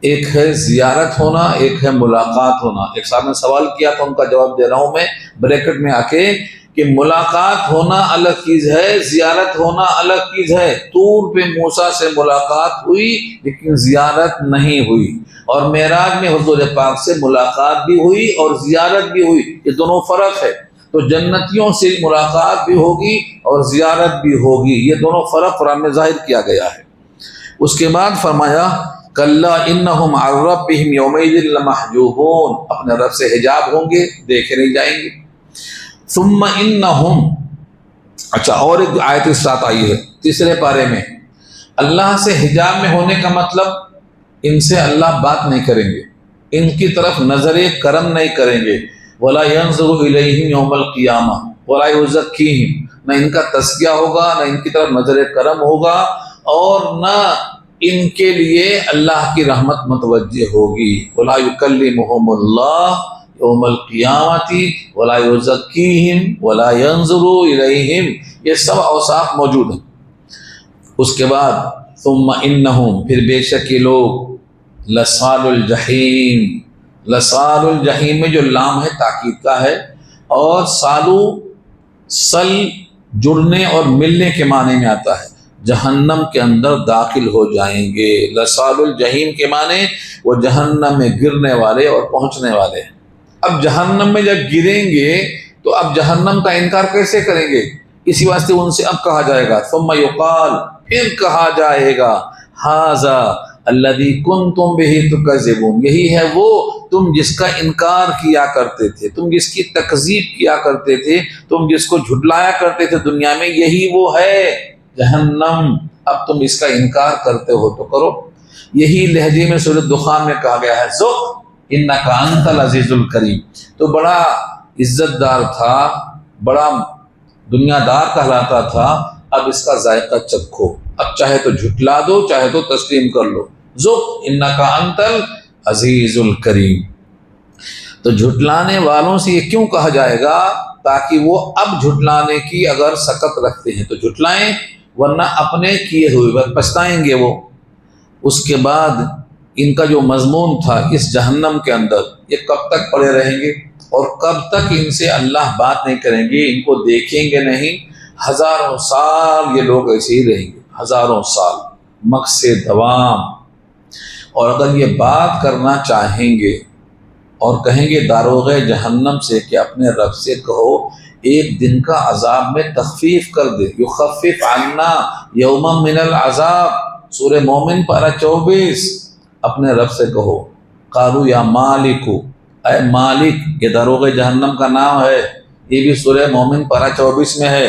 S1: ایک ہے زیارت ہونا، ایک ہے ملاقات ہونا۔ ایک صاحب نے سوال کیا تو ان کا جواب دے رہا ہوں میں بریکٹ میں آ کے، کہ ملاقات ہونا الگ چیز ہے، زیارت ہونا الگ چیز ہے۔ طور پہ موسیٰ سے ملاقات ہوئی لیکن زیارت نہیں ہوئی، اور معراج میں حضور پاک سے ملاقات بھی ہوئی اور زیارت بھی ہوئی، یہ دونوں فرق ہے۔ تو جنتیوں سے ملاقات بھی ہوگی اور زیارت بھی ہوگی، یہ دونوں فرق قرآن میں ظاہر کیا گیا ہے۔ اس کے بعد فرمایا کلا انہم عن ربہم یومئذ لمحجوبون، اپنے رب سے حجاب ہوں گے، دیکھے نہیں جائیں گے۔ ثم انہم، اچھا اور ایک آیت اس ساتھ آئی ہے تیسرے پارے میں، اللہ سے حجاب میں ہونے کا مطلب ان سے اللہ بات نہیں کریں گے، ان کی طرف نظر کرم نہیں کریں گے۔ ولا ينظر الیہم یوم القیامہ ولا یزکیہم، نہ ان کا تزکیہ ہوگا، نہ ان کی طرف نظر کرم ہوگا، اور نہ ان کے لیے اللہ کی رحمت متوجہ ہوگی۔ ولا یکلمہم اللہ یوم القیامۃ ولا یزکیہم ولا ینظر الیہم، یہ سب اوصاف موجود ہیں۔ اس کے بعد ثم انہم، پھر بے شک یہ لوگ، لصال الجحیم، لصال الجحیم میں جو لام ہے تاکید کا ہے، اور سالو سل جڑنے اور ملنے کے معنی میں آتا ہے، جہنم کے اندر داخل ہو جائیں گے۔ لصال الجحیم کے معنی وہ جہنم میں گرنے والے اور پہنچنے والے ہیں۔ اب جہنم میں جب گریں گے تو اب جہنم کا انکار کیسے کریں گے؟ اسی واسطے ان سے اب کہا جائے گا، ثم یقال، پھر کہا جائے گا، ھذا الذی کنتم بہ تکذبون، یہی ہے وہ تم جس کا انکار کیا کرتے تھے، تم جس کی تکذیب کیا کرتے تھے، تم جس کو جھٹلایا کرتے تھے دنیا میں، یہی وہ ہے جہنم۔ اب تم اس کا انکار کرتے ہو تو کرو۔ یہی لہجے میں سورۃ دخان میں کہا گیا ہے، ذق انک انت العزیز الکریم، تو بڑا عزت دار تھا، بڑا دنیا دار کہلاتا تھا، اب اس کا ذائقہ چکھو، اب چاہے تو جھٹلا دو چاہے تو تسلیم کر لو۔ ذق انک انت العزیز الکریم۔ تو جھٹلانے والوں سے یہ کیوں کہا جائے گا؟ تاکہ وہ اب جھٹلانے کی اگر سکت رکھتے ہیں تو جھٹلائیں، ورنہ اپنے کیے ہوئے وقت پچھتائیں گے وہ۔ اس کے بعد ان کا جو مضمون تھا اس جہنم کے اندر، یہ کب تک پڑے رہیں گے اور کب تک ان سے اللہ بات نہیں کریں گے، ان کو دیکھیں گے نہیں؟ ہزاروں سال یہ لوگ ایسے ہی رہیں گے، ہزاروں سال، مکث دوام۔ اور اگر یہ بات کرنا چاہیں گے اور کہیں گے داروغ جہنم سے کہ اپنے رب سے کہو ایک دن کا عذاب میں تخفیف کر دے، یخفف عنا یوما من العذاب، سورہ مومن پارہ 24، اپنے رب سے کہو۔ قالوا یا مالک، اے مالک، یہ داروغ جہنم کا نام ہے، یہ بھی سورہ مومن پارہ 24 میں ہے۔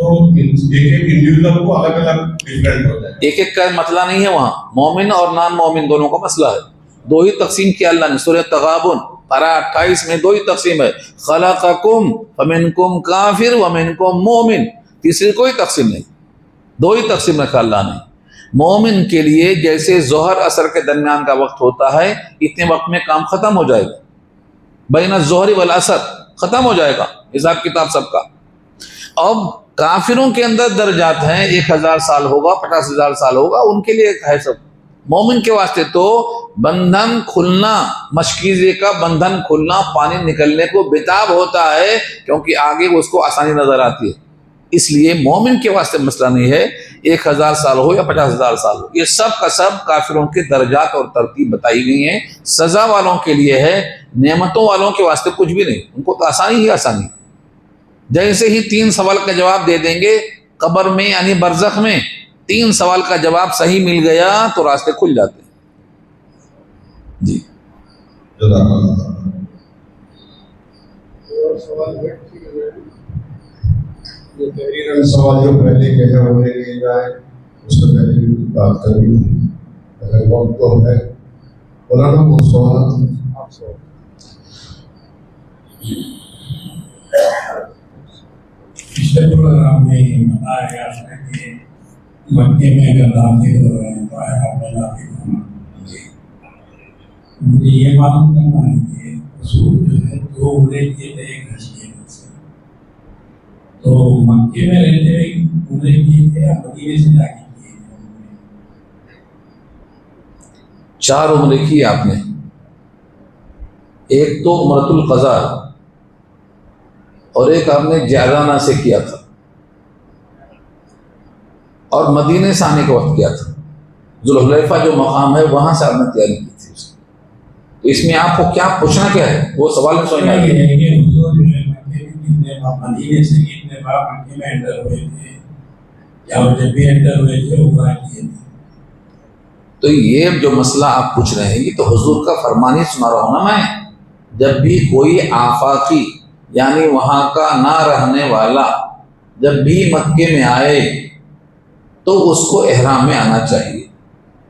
S2: تو ایک ایک انڈیویجل کو الگ الگ ڈفرینٹ ہو جائے.
S1: ایک ایک کا مسئلہ نہیں ہے وہاں، مومن اور نان مومن دونوں کا مسئلہ ہے. دو ہی تقسیم کیا اللہ نے سورہ تغابن پارہ 28 میں، دو ہی تقسیم ہے، خلقکم فمنکم کافر ومنکم مومن، تیسری کوئی تقسیم نہیں، دو ہی تقسیم رکھا اللہ نے. مومن کے لیے جیسے ظہر عصر کے درمیان کا وقت ہوتا ہے، اتنے وقت میں کام ختم ہو جائے گا، بین الظہر والعصر ختم ہو جائے گا حساب کتاب سب کا. اب کافروں کے اندر درجات ہیں، 1000 سال ہوگا، 50,000 سال ہوگا، ان کے لیے ہے سب. مومن کے واسطے تو بندھن کھلنا، مشکیزے کا بندھن کھلنا، پانی نکلنے کو بتاب ہوتا ہے، کیونکہ آگے اس کو آسانی نظر آتی ہے. اس لیے مومن کے واسطے مسئلہ نہیں ہے 1000 سال ہو یا 50,000 سال ہو، یہ سب کا سب کافروں کے درجات اور ترتیب بتائی گئی ہیں. سزا والوں کے لیے ہے، نعمتوں والوں کے واسطے کچھ بھی نہیں، ان کو تو آسانی ہی آسانی. جیسے ہی 3 سوال کا جواب دے دیں گے قبر میں یعنی برزخ میں، 3 سوال کا جواب صحیح مل گیا تو راستے کھل جاتے ہیں. جی
S3: اور سوال ہے
S4: یہ تحریر سوال جو پہلے کہہ ہونے لے جائے اس سے پہلے بات کرنی تھی، اگر وقت تو ہے مولانا وہ سوالات آپ سے.
S5: پچھلے پروگرام میں بتایا گیا تھا کہ مکے میں اگر داخل ہو رہے ہیں تو آپ نے داخل ہونا. مجھے یہ معلوم کرنا ہے کہ رسول جو ہے 2 عمرے کیے تھے، ایک حج کیے تھے، تو مکے میں رہتے ہوئے عمرے کیے تھے یا مدینے سے جا کے کیے تھے؟
S1: 4 عمرے کی آپ نے، ایک تو عمرۃ القضاء اور ایک آپ نے جعرانہ سے کیا تھا، اور مدینے سے آنے کے وقت کیا تھا. ذوالحلیفہ جو مقام ہے وہاں سے آپ نے تیاری کی تھی. تو اس میں آپ کو کیا پوچھنا کیا ہے وہ سوال میں سمجھ میں آ گیا.
S5: کہ حضور جو ہے مکے میں کتنے بار، مدینے سے کتنے بار مکے میں انٹر ہوئے تھے، یا وہ جب بھی انٹر ہوئے تھے عمرہ کیے تھے؟
S1: تو یہ جو مسئلہ آپ پوچھ رہے ہیں یہ تو حضور کا فرمان ہی سنا رہا ہوں نا میں. جب بھی کوئی آفاقی یعنی وہاں کا نہ رہنے والا جب بھی مکے میں آئے تو اس کو احرام میں آنا چاہیے.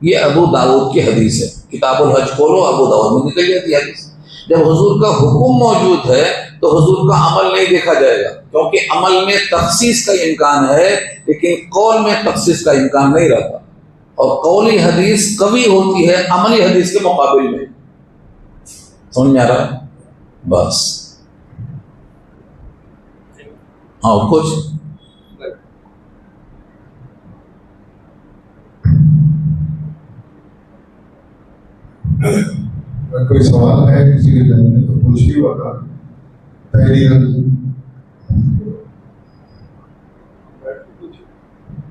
S1: یہ ابو داؤد کی حدیث ہے، کتاب الحج کھولو ابو داؤد میں نکل جاتی ہے حدیث. جب حضور کا حکم موجود ہے تو حضور کا عمل نہیں دیکھا جائے گا، کیونکہ عمل میں تخصیص کا امکان ہے لیکن قول میں تخصیص کا امکان نہیں رہتا. اور قولی حدیث قوی ہوتی ہے عملی حدیث کے مقابل میں. سمجھ میں آ رہا ہے؟ بس ہاں کچھ
S4: اگر کوئی سوال ہے کسی کے ذہن میں تو پوچھیے. ہوگا تحریر.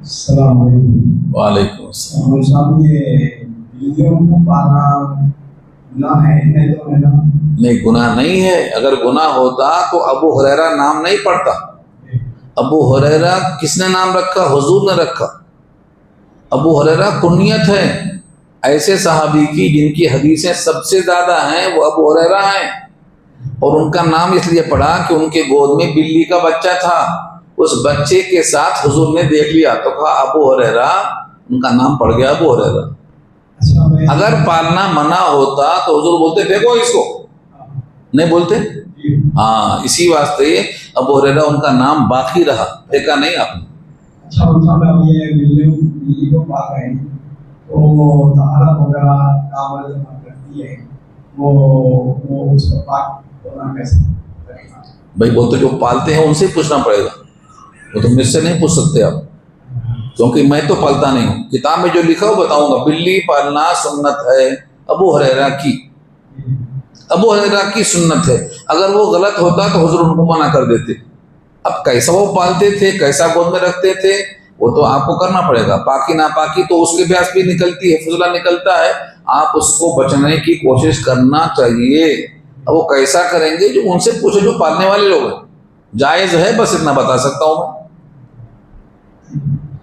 S5: السلام علیکم.
S1: وعلیکم السلام.
S5: اور صاحب یہ بلیوں کو پالنا گناہ ہے نہیں تو ہے نا؟
S1: نہیں گناہ نہیں ہے. اگر گناہ ہوتا تو ابو ہریرہ نام نہیں پڑتا. ابو ہریرہ کس نے نام رکھا؟ حضور نے رکھا. ابو ہریرہ کنیت ہے. ایسے صحابی کی جن کی حدیثیں سب سے زیادہ ہیں وہ ابو ہریرہ ہیں، اور ان کا نام اس لیے پڑا کہ ان کے گود میں بلی کا بچہ تھا. اس بچے کے ساتھ حضور نے دیکھ لیا تو کہا ابو ہریرہ، ان کا نام پڑ گیا ابو ہریرہ. اگر پالنا منع ہوتا تو حضور بولتے دیکھو اس کو، نہیں بولتے. ہاں اسی واسطے ابو ہریرہ ان کا نام باقی رہا، دیکھا نہیں آپ نے.
S5: اچھا مطلب یہ بلی کو پال رہے ہیں تو وہ طہارت وغیرہ کا عمل کرتی ہے، وہ اس کو پاک ہونا کیسے؟
S1: بھائی وہ تو جو پالتے ہیں ان سے پوچھنا پڑے گا، وہ تو مجھ سے نہیں پوچھ سکتے آپ، کیونکہ میں تو پالتا نہیں ہوں. کتاب میں جو لکھا ہو بتاؤں گا. بلی پالنا سنت ہے ابو ہریرہ کی، ابو ہریرہ کی سنت ہے. اگر وہ غلط ہوتا تو حضور ان کو منع کر دیتے. اب کیسا وہ پالتے تھے، کیسا گود میں رکھتے تھے، وہ تو آپ کو کرنا پڑے گا. پاکی ناپاکی تو اس کے بیاس بھی نکلتی ہے، فضلہ نکلتا ہے، آپ اس کو بچنے کی کوشش کرنا چاہیے. اب وہ کیسا کریں گے جو ان سے پوچھے جو پالنے والے لوگ ہیں. جائز ہے، بس اتنا بتا سکتا ہوں میں.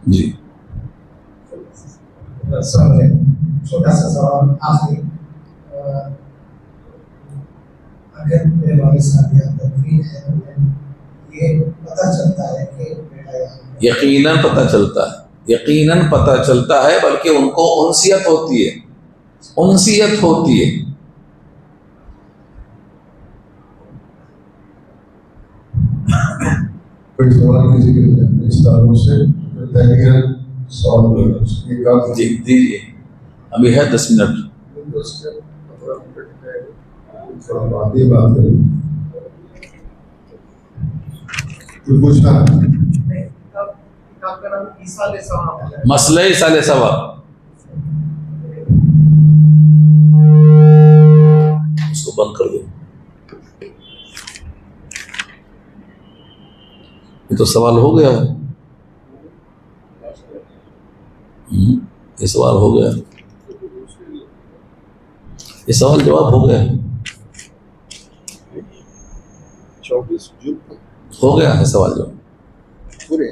S1: جی
S3: چھوٹا سا سوال آخری. اگر میرے والد صاحب یا تدفین ہے، یہ پتہ چلتا ہے کہ بیٹا یہاں
S1: یقیناً پتہ چلتا ہے، یقیناً پتہ چلتا ہے، بلکہ ان کو انسیت ہوتی ہے، انسیت ہوتی ہے۔
S4: کوئی سوال کسی کے اس تعلق سے تحریر سوال
S1: جی دیجیے، ابھی ہے 10 منٹ۔
S4: بات کریں کوئی پوچھنا ہے؟
S3: کتاب کا نام ایصال ثواب ہے۔
S1: مسئلہ ایصال ثواب، اس کو بند کر دو، یہ تو سوال ہو گیا ہے، یہ سوال ہو گیا، یہ سوال جواب ہو گیا،
S4: 24 جون
S1: ہو گیا ہے سوال جواب،
S4: پورے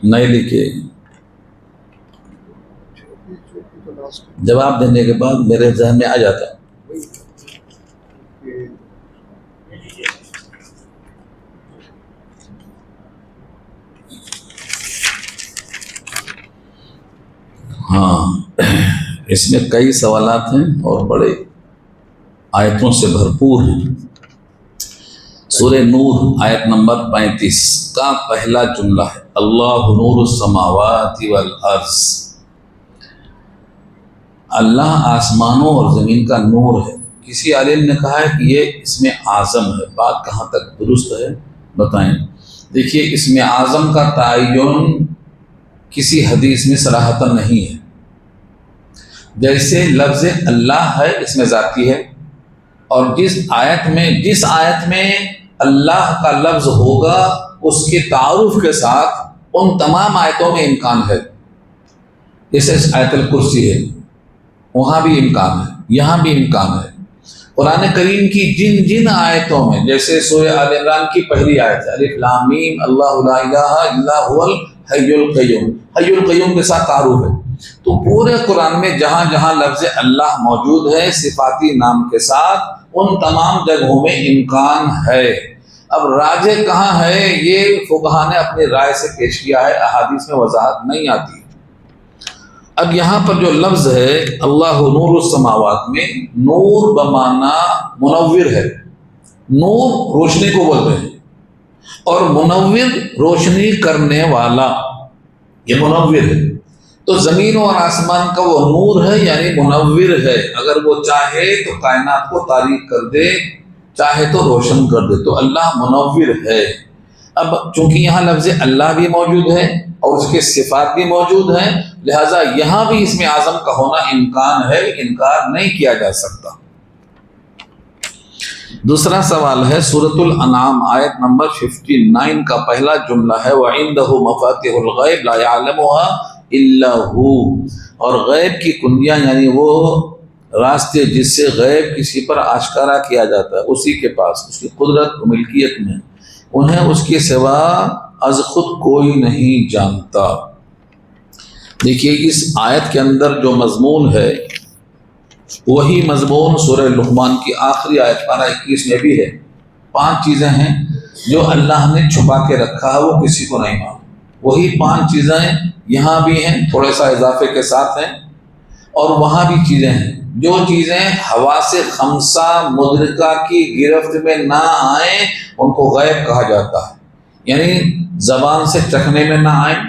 S1: نہیں لکھے، جواب دینے کے بعد میرے ذہن میں آ جاتا۔ ہاں، اس میں کئی سوالات ہیں اور بڑے آیتوں سے بھرپور ہیں۔ سورہ نور آیت نمبر 35 کا پہلا جملہ ہے اللہ نور السماوات والارض، اللہ آسمانوں اور زمین کا نور ہے۔ کسی عالم نے کہا ہے کہ یہ اسم اعظم ہے، بات کہاں تک درست ہے بتائیں؟ دیکھیے، اسم اعظم کا تعین کسی حدیث میں صراحتاً نہیں ہے، جیسے لفظ اللہ ہے اس میں ذاتی ہے، اور جس آیت میں اللہ کا لفظ ہوگا اس کے تعارف کے ساتھ ان تمام آیتوں میں امکان ہے، جیسے آیت الکرسی ہے، وہاں بھی امکان ہے، یہاں بھی امکان ہے۔ قرآن کریم کی جن آیتوں میں، جیسے سورہ آل عمران کی پہلی آیت ہے الف لام میم اللہ لا الہ الا هو الحی القیوم، حی القیوم کے ساتھ تعارف ہے۔ تو پورے قرآن میں جہاں جہاں لفظ اللہ موجود ہے صفاتی نام کے ساتھ، ان تمام جگہوں میں امکان ہے۔ اب راجح کہاں ہے یہ فقہا نے اپنی رائے سے پیش کیا ہے، احادیث میں وضاحت نہیں آتی۔ اب یہاں پر جو لفظ ہے اللہ نور السماوات میں، نور بمانا منور ہے، نور روشنی کو بولتے ہیں، اور منور روشنی کرنے والا، یہ منور ہے۔ تو زمین اور آسمان کا وہ نور ہے، یعنی منور ہے، اگر وہ چاہے تو کائنات کو تاریک کر دے، چاہے تو روشن کر دے، تو اللہ منور ہے۔ اب چونکہ یہاں لفظ اللہ بھی موجود ہے اور اس کے صفات بھی موجود ہیں، لہٰذا یہاں بھی اسم اعظم کا ہونا امکان ہے، انکار نہیں کیا جا سکتا۔ دوسرا سوال ہے سورۃ الانعام آیت نمبر 59 کا پہلا جملہ ہے وَعِندَهُ مَفَاتِحُ الْغَيْبِ لَا يَعْلَمُهَا إِلَّا هُوَ، اور غیب کی کنجیاں یعنی وہ راستے جس سے غیب کسی پر آشکارا کیا جاتا ہے، اسی کے پاس، اس کی قدرت و ملکیت میں، انہیں اس کے سوا از خود کوئی نہیں جانتا۔ دیکھیے، اس آیت کے اندر جو مضمون ہے وہی مضمون سورہ لقمان کی آخری آیت پارہ 21 میں بھی ہے۔ 5 چیزیں ہیں جو اللہ نے چھپا کے رکھا ہے، وہ کسی کو نہیں معلوم، وہی 5 چیزیں یہاں بھی ہیں، تھوڑے سا اضافے کے ساتھ ہیں، اور وہاں بھی چیزیں ہیں۔ جو چیزیں حواس خمسہ مدرکہ کی گرفت میں نہ آئیں ان کو غیب کہا جاتا ہے، یعنی زبان سے چکھنے میں نہ آئیں،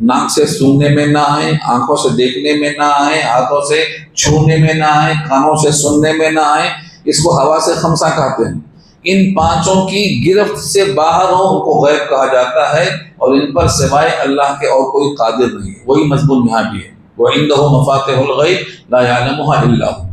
S1: ناک سے سوننے میں نہ آئیں، آنکھوں سے دیکھنے میں نہ آئیں، ہاتھوں سے چھونے میں نہ آئیں، کانوں سے سننے میں نہ آئیں، اس کو حواس خمسہ کہتے ہیں۔ ان 5 کی گرفت سے باہر ہو ان کو غیب کہا جاتا ہے، اور ان پر سوائے اللہ کے اور کوئی قادر نہیں ہے۔ وہی مضمون یہاں بھی ہے وَعِندَهُ مَفَاتِحُ الْغَيْبِ لَا يَعْلَمُهَا إِلَّا هُوَ۔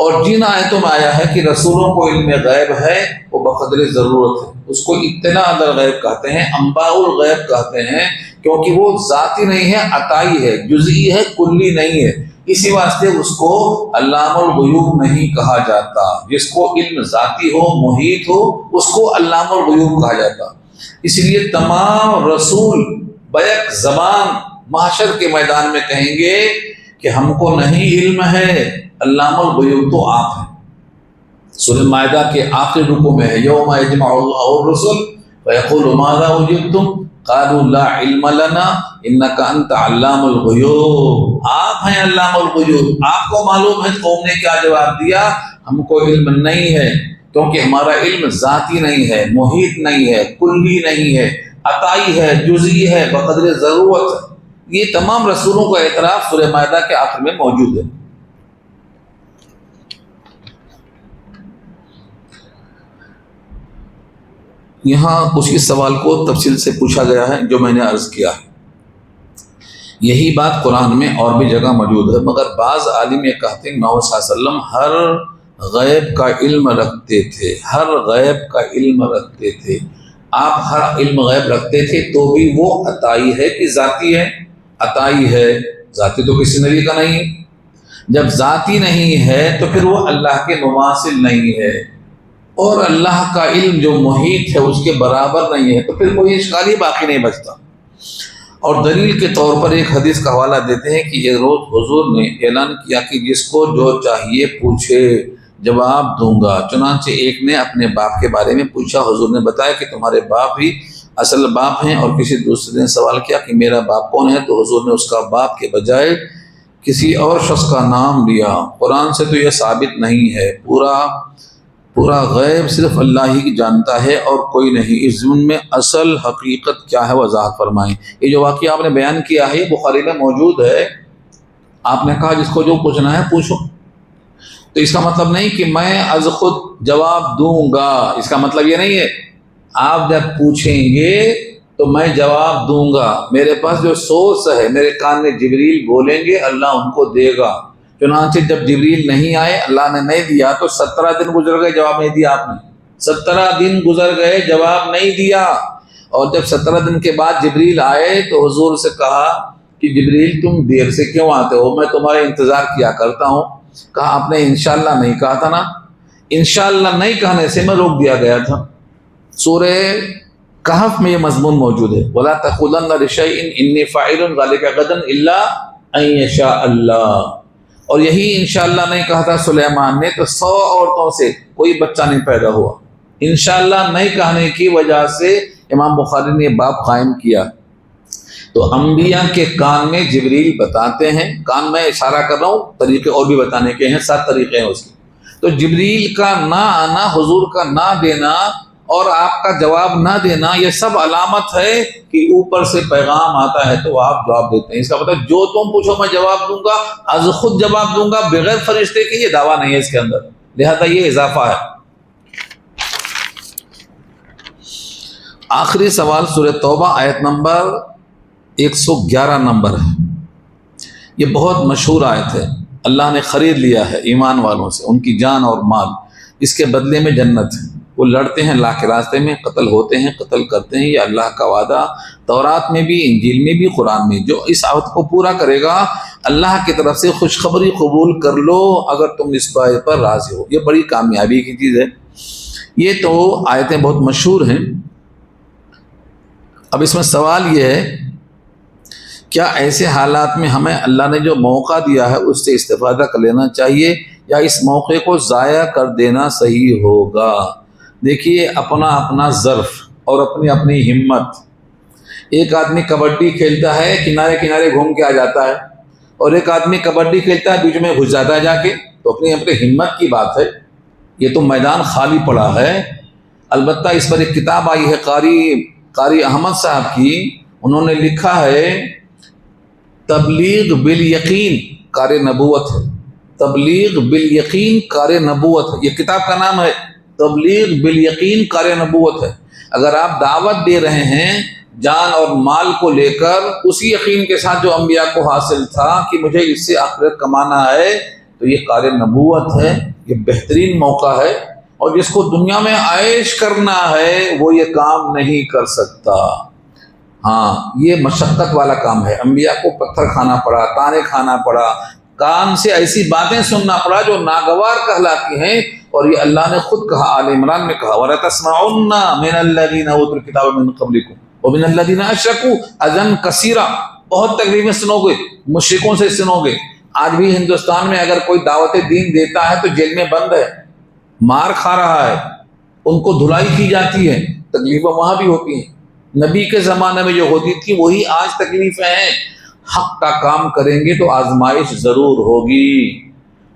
S1: اور جن آیتوں میں آیا ہے کہ رسولوں کو علم غیب ہے، وہ بقدر ضرورت ہے، اس کو اطلاع در غیب کہتے ہیں، انباء الغیب کہتے ہیں، کیونکہ وہ ذاتی نہیں ہے، عطائی ہے، جزئی ہے، کلی نہیں ہے، اسی واسطے اس کو علام الغیوب نہیں کہا جاتا۔ جس کو علم ذاتی ہو، محیط ہو، اس کو علام الغیوب کہا جاتا۔ اس لیے تمام رسول بیک زبان محشر کے میدان میں کہیں گے کہ ہم کو نہیں علم ہے، علام الغیوب تو آپ ہیں۔ سورہ مائدہ کے آخری رکوع میں ہے یوم یجمع اللہ الرسل فَيَقُولُ مَاذَا أُجِبْتُمْ قَالُوا لَا عِلْمَ لَنَا إِنَّكَ أَنْتَ عَلَّامُ الْغُیُوب، آپ ہیں علام الغیوب، آپ کو معلوم ہے قوم نے کیا جواب دیا، ہم کو علم نہیں ہے، کیونکہ ہمارا علم ذاتی نہیں ہے، محیط نہیں ہے، کلی نہیں ہے، عطائی ہے، جزئی ہے، بقدر ضرورت ہے۔ یہ تمام رسولوں کا اعتراف سورہ مائدہ کے آخر میں موجود ہے۔ یہاں اسی سوال کو تفصیل سے پوچھا گیا ہے جو میں نے عرض کیا ہے۔ یہی بات قرآن میں اور بھی جگہ موجود ہے، مگر بعض عالم یہ کہتے ہیں محمد صلی اللہ علیہ وسلم ہر غیب کا علم رکھتے تھے، ہر غیب کا علم رکھتے تھے۔ آپ ہر علم غیب رکھتے تھے تو بھی وہ عطائی ہے کہ ذاتی ہے؟ عطائی ہے، ذاتی تو کسی نبی کا نہیں ہے۔ جب ذاتی نہیں ہے تو پھر وہ اللہ کے مماثل نہیں ہے، اور اللہ کا علم جو محیط ہے اس کے برابر نہیں ہے، تو پھر کوئی اشکال ہی باقی نہیں بچتا۔ اور دلیل کے طور پر ایک حدیث کا حوالہ دیتے ہیں کہ یہ روز حضور نے اعلان کیا کہ جس کو جو چاہیے پوچھے جواب دوں گا۔ چنانچہ ایک نے اپنے باپ کے بارے میں پوچھا، حضور نے بتایا کہ تمہارے باپ ہی اصل باپ ہیں، اور کسی دوسرے نے سوال کیا کہ میرا باپ کون ہے، تو حضور نے اس کا باپ کے بجائے کسی اور شخص کا نام لیا۔ قرآن سے تو یہ ثابت نہیں ہے، پورا غیب صرف اللہ ہی جانتا ہے اور کوئی نہیں۔ اس ضمن میں اصل حقیقت کیا ہے وضاحت فرمائیں۔ یہ جو واقعہ آپ نے بیان کیا ہے یہ بخاری میں موجود ہے۔ آپ نے کہا جس کو جو پوچھنا ہے پوچھو، تو اس کا مطلب نہیں کہ میں از خود جواب دوں گا، اس کا مطلب یہ نہیں ہے آپ جب پوچھیں گے تو میں جواب دوں گا۔ میرے پاس جو سورس ہے، میرے کان میں جبریل بولیں گے، اللہ ان کو دے گا۔ چنانچہ جب جبریل نہیں آئے، اللہ نے نہیں دیا، تو 17 دن گزر گئے، جواب نہیں دیا آپ نے۔ 17 دن گزر گئے، جواب نہیں دیا۔ اور جب 17 دن کے بعد جبریل آئے تو حضور سے کہا کہ جبریل تم دیر سے کیوں آتے ہو، میں تمہارا انتظار کیا کرتا ہوں۔ کہا آپ نے انشاءاللہ نہیں کہا تھا نا، انشاءاللہ نہیں کہنے سے میں روک دیا گیا تھا۔ سورہ کہف میں یہ مضمون موجود ہے، وَلَا تَقُولَنَّ لِشَيْءٍ إِنِّي فَاعِلٌ ذَلِكَ غَدًا إِلَّا أَن يَشَاءَ اللَّهُ۔ اور یہی انشاءاللہ نہیں کہا تھا سلیمان نے، تو 100 عورتوں سے کوئی بچہ نہیں پیدا ہوا۔ انشاءاللہ نہیں کہنے کی وجہ سے امام بخاری نے یہ باب قائم کیا۔ تو انبیاء کے کان میں جبریل بتاتے ہیں، کان میں اشارہ کر رہا ہوں، طریقے اور بھی بتانے کے ہیں، 7 طریقے ہیں اس کے۔ تو جبریل کا نہ آنا، حضور کا نہ دینا اور آپ کا جواب نہ دینا، یہ سب علامت ہے کہ اوپر سے پیغام آتا ہے تو آپ جواب دیتے ہیں۔ اس کا مطلب جو تم پوچھو میں جواب دوں گا، از خود جواب دوں گا بغیر فرشتے کے، یہ دعویٰ نہیں ہے اس کے اندر، لہذا یہ اضافہ ہے۔ آخری سوال سورہ توبہ آیت نمبر 111 نمبر ہے۔ یہ بہت مشہور آیت ہے۔ اللہ نے خرید لیا ہے ایمان والوں سے ان کی جان اور مال، اس کے بدلے میں جنت ہے۔ وہ لڑتے ہیں اللہ کے راستے میں، قتل ہوتے ہیں، قتل کرتے ہیں، یہ اللہ کا وعدہ تورات میں بھی، انجیل میں بھی، قرآن میں۔ جو اس عہد کو پورا کرے گا اللہ کی طرف سے خوشخبری قبول کر لو اگر تم اس بات پر راضی ہو، یہ بڑی کامیابی کی چیز ہے۔ یہ تو آیتیں بہت مشہور ہیں۔ اب اس میں سوال یہ ہے، کیا ایسے حالات میں ہمیں اللہ نے جو موقع دیا ہے اس سے استفادہ کر لینا چاہیے یا اس موقع کو ضائع کر دینا صحیح ہوگا؟ دیکھیے، اپنا اپنا ظرف اور اپنی اپنی ہمت۔ ایک آدمی کبڈی کھیلتا ہے، کنارے کنارے گھوم کے آ جاتا ہے، اور ایک آدمی کبڈی کھیلتا ہے، بیچ میں گھس جاتا ہے جا کے، تو اپنی اپنی ہمت کی بات ہے۔ یہ تو میدان خالی پڑا ہے۔ البتہ اس پر ایک کتاب آئی ہے قاری احمد صاحب کی، انہوں نے لکھا ہے تبلیغ بالیقین کار نبوت ہے، تبلیغ بالیقین کار نبوت ہے، یہ کتاب کا نام ہے، تبلیغ بالیقین کار نبوت ہے۔ اگر آپ دعوت دے رہے ہیں جان اور مال کو لے کر اسی یقین کے ساتھ جو انبیاء کو حاصل تھا کہ مجھے اس سے آخرت کمانا ہے، تو یہ کار نبوت ہے، یہ بہترین موقع ہے۔ اور جس کو دنیا میں عیش کرنا ہے وہ یہ کام نہیں کر سکتا۔ ہاں، یہ مشقت والا کام ہے۔ انبیاء کو پتھر کھانا پڑا، تانے کھانا پڑا، کان سے ایسی باتیں سننا پڑا جو ناگوار کہلاتی ہیں، اور یہ اللہ نے خود کہا، آل عمران میں کہا وَلَتَسْمَعُنَّ مِنَ الَّذِينَ أُوتُوا الْكِتَابَ مِن قَبْلِكُمْ وَمِنَ الَّذِينَ أَشْرَكُوا أَذًى كَثِيرًا۔ بہت تکلیفیں سنو گے، مشرکوں سے سنو گے۔ آج بھی ہندوستان میں اگر کوئی دعوت دین دیتا ہے تو جیل میں بند ہے، مار کھا رہا ہے، ان کو دھلائی کی جاتی ہے، تکلیفیں وہاں بھی ہوتی ہیں، نبی کے زمانے میں جو ہوتی تھی وہی آج تکلیفیں ہیں۔ حق کا کام کریں گے تو آزمائش ضرور ہوگی،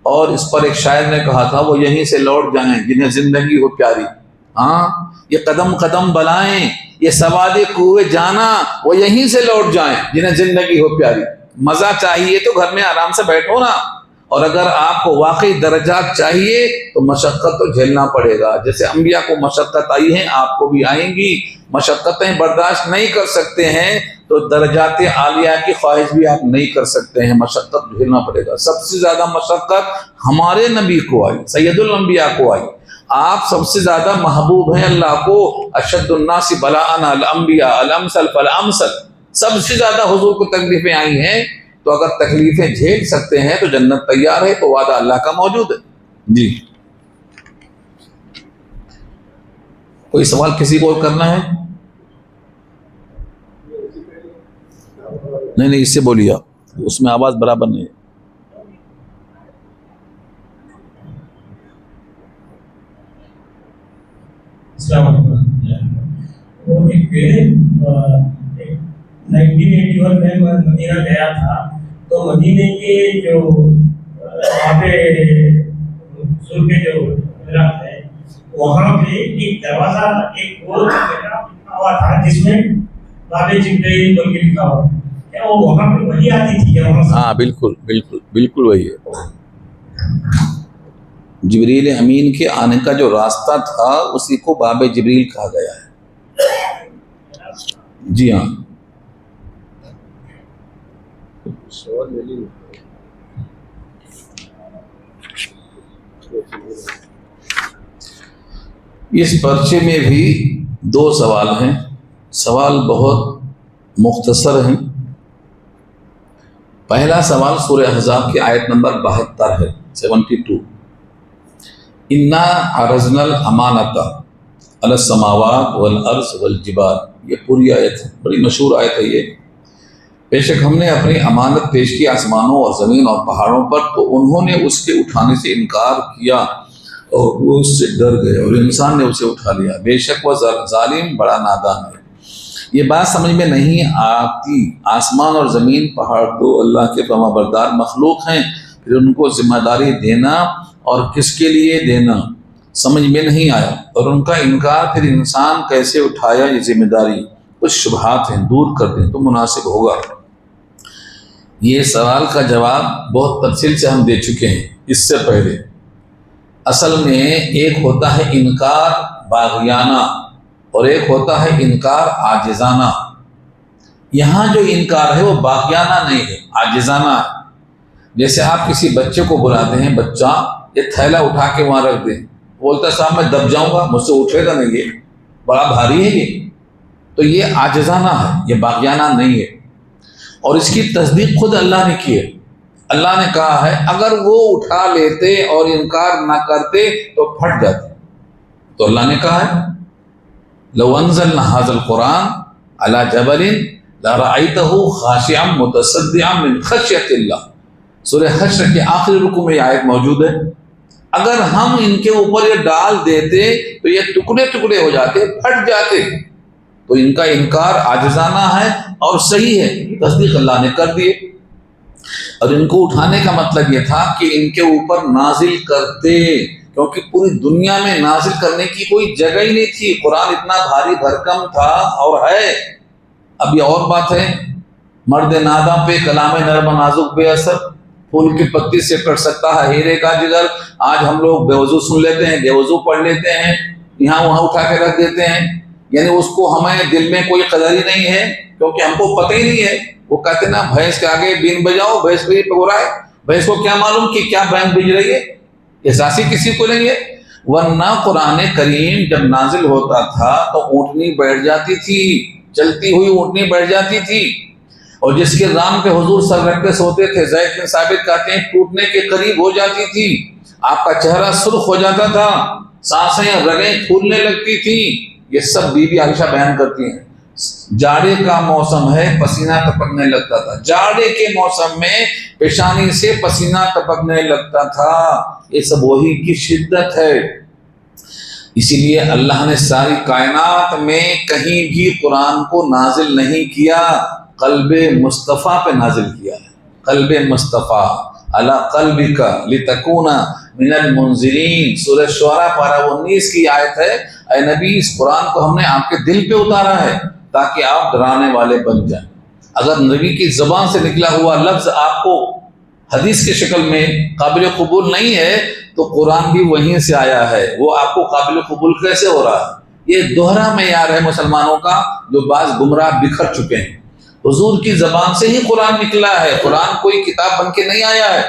S1: اور اس پر ایک شاعر نے کہا تھا وہ یہیں سے لوٹ جائیں جنہیں زندگی ہو پیاری۔ ہاں، یہ قدم قدم بلائیں، یہ سواد کوئے جانا، وہ یہیں سے لوٹ جائیں جنہیں زندگی ہو پیاری۔ مزہ چاہیے تو گھر میں آرام سے بیٹھو نا، اور اگر آپ کو واقعی درجات چاہیے تو مشقت تو جھیلنا پڑے گا۔ جیسے انبیاء کو مشقت آئی ہیں آپ کو بھی آئیں گی، مشقتیں برداشت نہیں کر سکتے ہیں تو درجات عالیہ کی خواہش بھی آپ نہیں کر سکتے ہیں، مشقت جھیلنا پڑے گا۔ سب سے زیادہ مشقت ہمارے نبی کو آئی، سید الانبیاء کو آئی۔ آپ سب سے زیادہ محبوب ہیں اللہ کو، اشد الناس بلاء الانبیاء الامثل فالامثل، سب سے زیادہ حضور کو تکلیفیں آئی ہیں، تو اگر تکلیفیں جھیل سکتے ہیں تو جنت تیار ہے، تو وعدہ اللہ کا موجود ہے۔ جی، کوئی سوال کسی کو اور کرنا ہے؟ نہیں اس سے بولیے آپ، اس میں آواز برابر نہیں ہے۔
S5: السلام علیکم۔ وہ ایک 1981 میں مدینہ گیا تھا، تو مدینے کے جو وہاں پہ حضور کے جو حضرات ہیں وہاں پہ ایک دروازہ ایک گول لکھا ہوا تھا جس میں باب جبریل بن کے لکھا ہوا تھا، کیا وہ وہاں پہ وہی آتی تھی کیا وہاں سے؟
S1: ہاں بالکل بالکل بالکل وہی ہے۔ جبریل امین کے آنے کا جو راستہ تھا اسی کو باب جبریل کہا گیا ہے۔ جی ہاں، اس پرچے میں بھی 2 سوال ہیں، سوال بہت مختصر ہیں۔ پہلا سوال سورہ احزاب کی آیت نمبر 72 ہے، 72۔ انا عرضنا الامانۃ علی السماوات والارض والجبال، یہ پوری آیت ہے، بڑی مشہور آیت ہے یہ۔ بے شک ہم نے اپنی امانت پیش کی آسمانوں اور زمین اور پہاڑوں پر، تو انہوں نے اس کے اٹھانے سے انکار کیا اور وہ اس سے ڈر گئے، اور انسان نے اسے اٹھا لیا، بے شک وہ ظالم بڑا نادان ہے۔ یہ بات سمجھ میں نہیں آتی، آسمان اور زمین پہاڑ تو اللہ کے فرما بردار مخلوق ہیں، پھر ان کو ذمہ داری دینا اور کس کے لیے دینا سمجھ میں نہیں آیا، اور ان کا انکار پھر انسان کیسے اٹھایا یہ ذمہ داری، کچھ شبہات ہیں، دور کر دیں تو مناسب ہوگا۔ یہ سوال کا جواب بہت تفصیل سے ہم دے چکے ہیں اس سے پہلے۔ اصل میں ایک ہوتا ہے انکار باغیانہ اور ایک ہوتا ہے انکار عاجزانہ۔ یہاں جو انکار ہے وہ باغیانہ نہیں ہے، عاجزانہ ہے۔ جیسے آپ کسی بچے کو بلاتے ہیں، بچہ یہ تھیلا اٹھا کے وہاں رکھ دیں، بولتا ہے صاحب میں دب جاؤں گا، مجھ سے اٹھے گا نہیں، یہ بڑا بھاری ہے یہ، تو یہ عاجزانہ ہے، یہ باغیانہ نہیں ہے۔ اور اس کی تصدیق خود اللہ نے کی ہے۔ اللہ نے کہا ہے اگر وہ اٹھا لیتے اور انکار نہ کرتے تو پھٹ جاتے، تو اللہ نے کہا ہے لو انزلنا هذا القرآن على جبل لرأيته خاشعا متصدعا من خشية اللہ، سورہ حشر کے آخری رکوع میں یہ آیت موجود ہے۔ اگر ہم ان کے اوپر یہ ڈال دیتے تو یہ ٹکڑے ٹکڑے ہو جاتے، پھٹ جاتے۔ تو ان کا انکار عاجزانہ ہے اور صحیح ہے، تصدیق اللہ نے کر دیے۔ اور ان کو اٹھانے کا مطلب یہ تھا کہ ان کے اوپر نازل کرتے، کیونکہ پوری دنیا میں نازل کرنے کی کوئی جگہ ہی نہیں تھی، قرآن اتنا بھاری بھرکم تھا اور ہے۔ اب یہ اور بات ہے، مرد ناداں پہ کلام نرم نازک بے اثر، پھول کی پتی سے کٹ سکتا ہے ہیرے کا جگر۔ آج ہم لوگ بے وضو سن لیتے ہیں، بے وضو پڑھ لیتے ہیں، یہاں وہاں اٹھا کے رکھ دیتے ہیں، یعنی اس کو ہمیں دل میں کوئی قدر ہی نہیں ہے، کیونکہ ہم کو پتہ ہی نہیں ہے۔ وہ کہتے ہیں نا بھینس کے آگے بین بجاؤ، بھینس پہ ہی پگورائے، بھینس کو کیا معلوم کہ کیا بین بج رہی ہے، احساسی کسی کو نہیں ہے۔ ورنہ قرآن کریم جب نازل ہوتا تھا تو اونٹنی بیٹھ جاتی تھی، چلتی ہوئی اونٹنی بیٹھ جاتی تھی، اور جس کے ران پہ حضور سر رکھ کے سوتے تھے، زید بن ثابت کہتے ہیں ٹوٹنے کے قریب ہو جاتی تھی، آپ کا چہرہ سرخ ہو جاتا تھا، سانسیں رگیں پھولنے لگتی تھی۔ یہ سب بی بی عائشہ بیان کرتی ہیں۔ جاڑے کا موسم ہے، پسینہ ٹپکنے لگتا تھا، جاڑے کے موسم میں پیشانی سے پسینہ ٹپکنے لگتا تھا، یہ سب وحی کی شدت ہے۔ اسی لیے اللہ نے ساری کائنات میں کہیں بھی قرآن کو نازل نہیں کیا، قلب مصطفیٰ پہ نازل کیا ہے۔ قلب مصطفیٰ علی قلبک لتکون من المنذرین، سورہ شعراء پارہ 19 کی آیت ہے، اے نبی اس قرآن کو ہم نے آپ کے دل پہ اتارا ہے تاکہ آپ ڈرانے والے بن جائیں۔ اگر نبی کی زبان سے نکلا ہوا لفظ آپ کو حدیث کی شکل میں قابل قبول نہیں ہے تو قرآن بھی وہیں سے آیا ہے، وہ آپ کو قابل قبول کیسے ہو رہا ہے؟ یہ دوہرا معیار ہے مسلمانوں کا جو بعض گمراہ بکھر چکے ہیں۔ حضور کی زبان سے ہی قرآن نکلا ہے، قرآن کوئی کتاب بن کے نہیں آیا ہے۔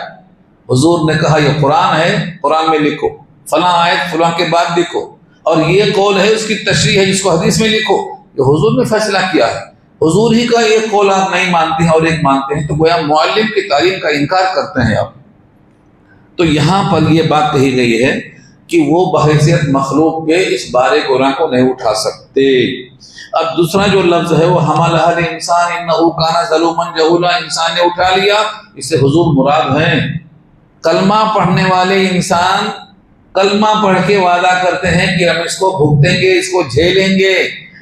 S1: حضور نے کہا یہ قرآن ہے، قرآن میں لکھو، فلاں آیت فلاں کے بعد لکھو، اور یہ قول ہے اس کی تشریح ہے جس کو حدیث میں لکھو۔ یہ حضور نے فیصلہ کیا ہے، حضور ہی کا ایک قول آپ نہیں مانتے ہیں اور ایک مانتے ہیں تو گویا معلم کی تعلیم کا انکار کرتے ہیں آپ۔ تو یہاں پر یہ بات کہی گئی ہے کہ وہ بحیثیت مخلوق کے اس بارے گناہ کو نہیں اٹھا سکتے۔ اب دوسرا جو لفظ ہے وہ حملہ الانسان انہ کان ظلوما جہولا، انسان نے اٹھا لیا، اس سے حضور مراد ہیں کلمہ پڑھنے والے انسان کلمہ پڑھ کے وعدہ کرتے ہیں کہ ہم اس کو بھگتیں گے، اس کو جھیلیں گے،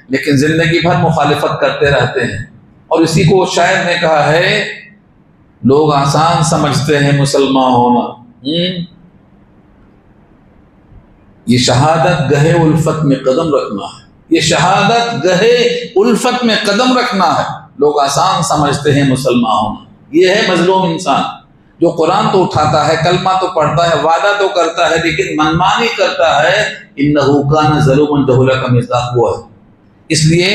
S1: لیکن زندگی بھر مخالفت کرتے رہتے ہیں۔ اور اسی کو شاعر نے کہا ہے لوگ آسان سمجھتے ہیں مسلمان ہونا، یہ شہادت گہے الفت میں قدم رکھنا ہے، یہ شہادت گہے الفت میں قدم رکھنا ہے۔ لوگ آسان سمجھتے ہیں مسلمان ہونا، یہ ہے مظلوم انسان جو قرآن تو اٹھاتا ہے، کلمہ تو پڑھتا ہے، وعدہ تو کرتا ہے، لیکن منمانی کرتا ہے۔ انہ کان ظلوما جہولا کا مصداق وہ ہے۔ اس لیے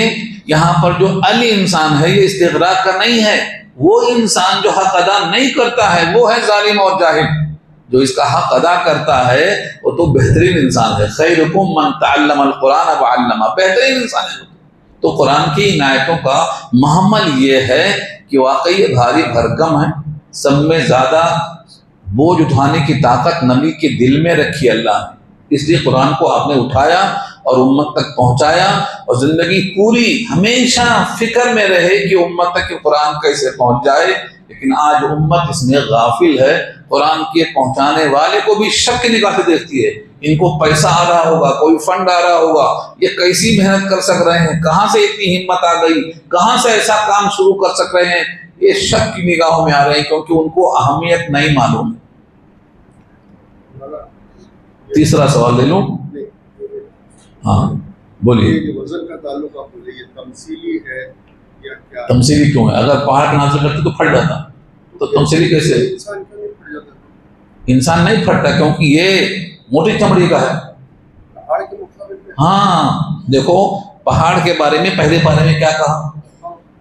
S1: یہاں پر جو علی انسان ہے یہ استغراق کا نہیں ہے، وہ انسان جو حق ادا نہیں کرتا ہے وہ ہے ظالم اور جاہل۔ جو اس کا حق ادا کرتا ہے وہ تو بہترین انسان ہے۔ خیرکم من تعلم القرآن وعلمہ، بہترین انسان ہے۔ تو قرآن کی عنایتوں کا محمل یہ ہے کہ واقعی یہ بھاری بھرکم ہے، سب میں زیادہ بوجھ اٹھانے کی طاقت نبی کے دل میں رکھی اللہ نے، اس لیے قرآن کو آپ نے اٹھایا اور امت تک پہنچایا، اور زندگی پوری ہمیشہ فکر میں رہے کہ امت تک کہ قرآن کیسے پہنچ جائے۔ لیکن آج امت اس میں غافل ہے، قرآن کے پہنچانے والے کو بھی شک کی نگاہ سے دیکھتی ہے، ان کو پیسہ آ رہا ہوگا، کوئی فنڈ آ رہا ہوگا، یہ کیسی محنت کر سک رہے ہیں، کہاں سے اتنی ہمت آ گئی، کہاں سے ایسا کام شروع کر سک رہے ہیں، یہ شک کی نگاہوں میں آ رہے ہیں کیونکہ ان کو اہمیت نہیں معلوم۔ تیسرا سوال لے لوں؟ ہاں بولیے۔
S4: وزن کا تعلق آپ بولے یہ تمثیلی ہے یا کیا؟
S1: تمثیلی کیوں ہے؟ اگر پہاڑ کا نازل کرتے تو پھٹ جاتا، تو تمثیلی کیسے؟
S4: انسان کیوں نہیں پھٹ جاتا؟
S1: انسان نہیں پھٹتا کیونکہ یہ موٹی چمڑی کا ہے۔
S4: پہاڑ کے مقابلے میں
S1: ہاں دیکھو پہاڑ کے بارے میں پہلے پارے میں کیا کہا؟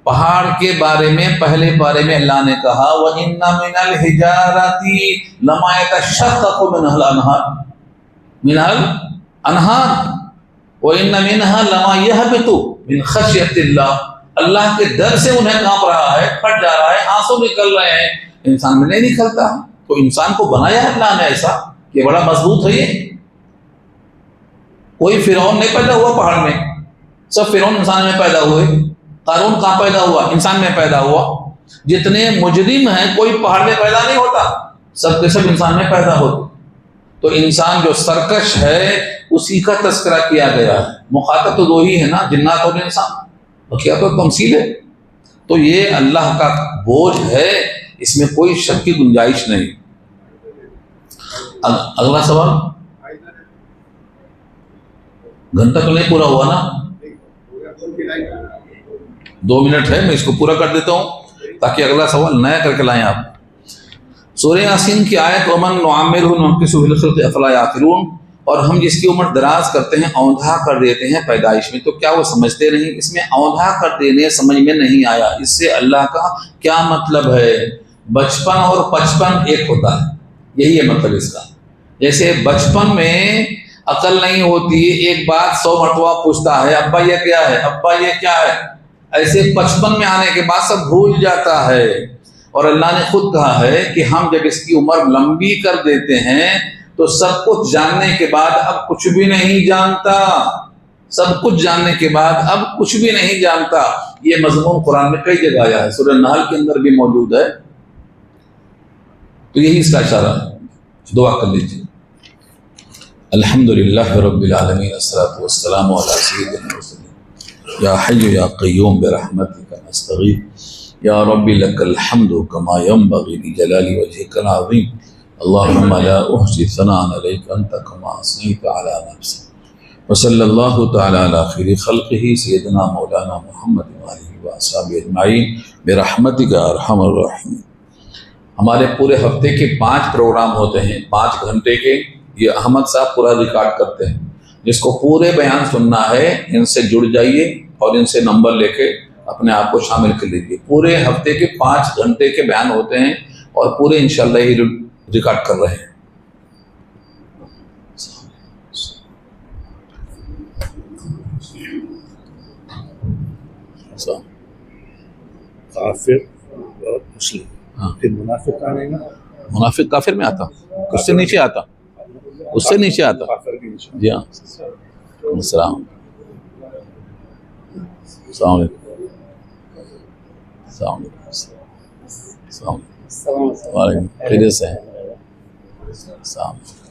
S1: پہاڑ کے بارے میں پہلے پارے میں اللہ نے کہا وَإِنَّ مِنَ الْحِجَارَةِ لَمَا يَتَشَقَّقُ مِنْهُ الْأَنْهَارُ وَإِنَّ مِنْهَا لَمَا يَهْبِطُ مِنْ خَشْيَةِ اللَّهِ، اللہ کے ڈر سے انہیں کانپ رہا ہے، پھٹ جا رہا ہے، آنسو نکل رہے ہیں، انسان میں نہیں نکلتا۔ تو انسان کو بنایا اللہ نے ایسا کہ بڑا مضبوط ہے۔ یہ کوئی فرعون نہیں پیدا ہوا پہاڑ میں، سب فرعون انسان میں پیدا ہوئے۔ قارون کہاں پیدا ہوا؟ انسان میں پیدا ہوا۔ جتنے مجرم ہیں کوئی پہاڑ میں پیدا نہیں ہوتا، سب کے سب انسان میں پیدا ہوتے۔ تو انسان جو سرکش ہے اسی کا تذکرہ کیا گیا ہے۔ مخاطب تو دو ہی ہے نا، جنات اور انسان، کیا تو تمثیل ہے۔ تو یہ اللہ کا بوجھ ہے، اس میں کوئی شک کی گنجائش نہیں۔ اگلا سوال، گھنٹہ تو نہیں پورا ہوا نا، 2 منٹ ہے، میں اس کو پورا کر دیتا ہوں تاکہ اگلا سوال نیا کر کے لائیں آپ۔ سورہ یاسین کی آیت وَمَن نُعَمِّرْهُ نُنَقِّصُهُ فِی الْخَلْقِ أَفَلَا يَعْقِلُونَ، اور ہم جس کی عمر دراز کرتے ہیں اوندھا کر دیتے ہیں پیدائش میں، تو کیا وہ سمجھتے نہیں؟ اس میں اوندھا کر دینے سمجھ میں نہیں آیا، اس سے اللہ کا کیا مطلب ہے؟ بچپن اور 55 ایک ہوتا ہے، یہی ہے مطلب اس کا۔ جیسے بچپن میں عقل نہیں ہوتی، ایک بات 100 مرتبہ پوچھتا ہے ابا یہ کیا ہے، ابا یہ کیا ہے، ایسے 55 میں آنے کے بعد سب بھول جاتا ہے۔ اور اللہ نے خود کہا ہے کہ ہم جب اس کی عمر لمبی کر دیتے ہیں تو سب کچھ جاننے کے بعد اب کچھ بھی نہیں جانتا، سب کچھ جاننے کے بعد اب کچھ بھی نہیں جانتا۔ یہ مضمون قرآن میں کئی جگہ آیا ہے، سورہ نحل کے اندر بھی موجود ہے۔ تو یہی اس کا اشارہ ہے، دعا کر لیجیے۔ الحمدللہ رب العالمین والصلاۃ والسلام علی سید المرسلین یا حی یا قیوم برحمتک نستغیث یا رب لک الحمد کما ینبغی لجلال وجهک العظیم اللهم لا احصی ثناء علیک انت کما اثنیت علی نفسک وصلی اللہ تعالی علی خیر خلقہ سیدنا مولانا محمد وآلہ وصحبہ اجمعین برحمتک ارحم الراحمین۔ ہمارے پورے ہفتے کے 5 پروگرام ہوتے ہیں، 5 گھنٹے کے، یہ احمد صاحب پورا ریکارڈ کرتے ہیں۔ جس کو پورے بیان سننا ہے ان سے جڑ جائیے اور ان سے نمبر لے کے اپنے آپ کو شامل کر لیجیے۔ پورے ہفتے کے 5 گھنٹے کے بیان ہوتے ہیں اور پورے انشاءاللہ ہی ریکارڈ کر رہے ہیں۔
S6: کافر اور مسلم،
S1: ہاں،
S6: پھر منافق آنے گا،
S1: منافق کافر میں آتا، اس سے نیچے آتا، اس سے نیچے آتا۔
S6: کافر کے نیچے۔
S1: جی ہاں، السلام السلام علیکم، السلام علیکم، السلام علیکم، وعلیکم، خیریت سے ہیں؟ السلام علیکم۔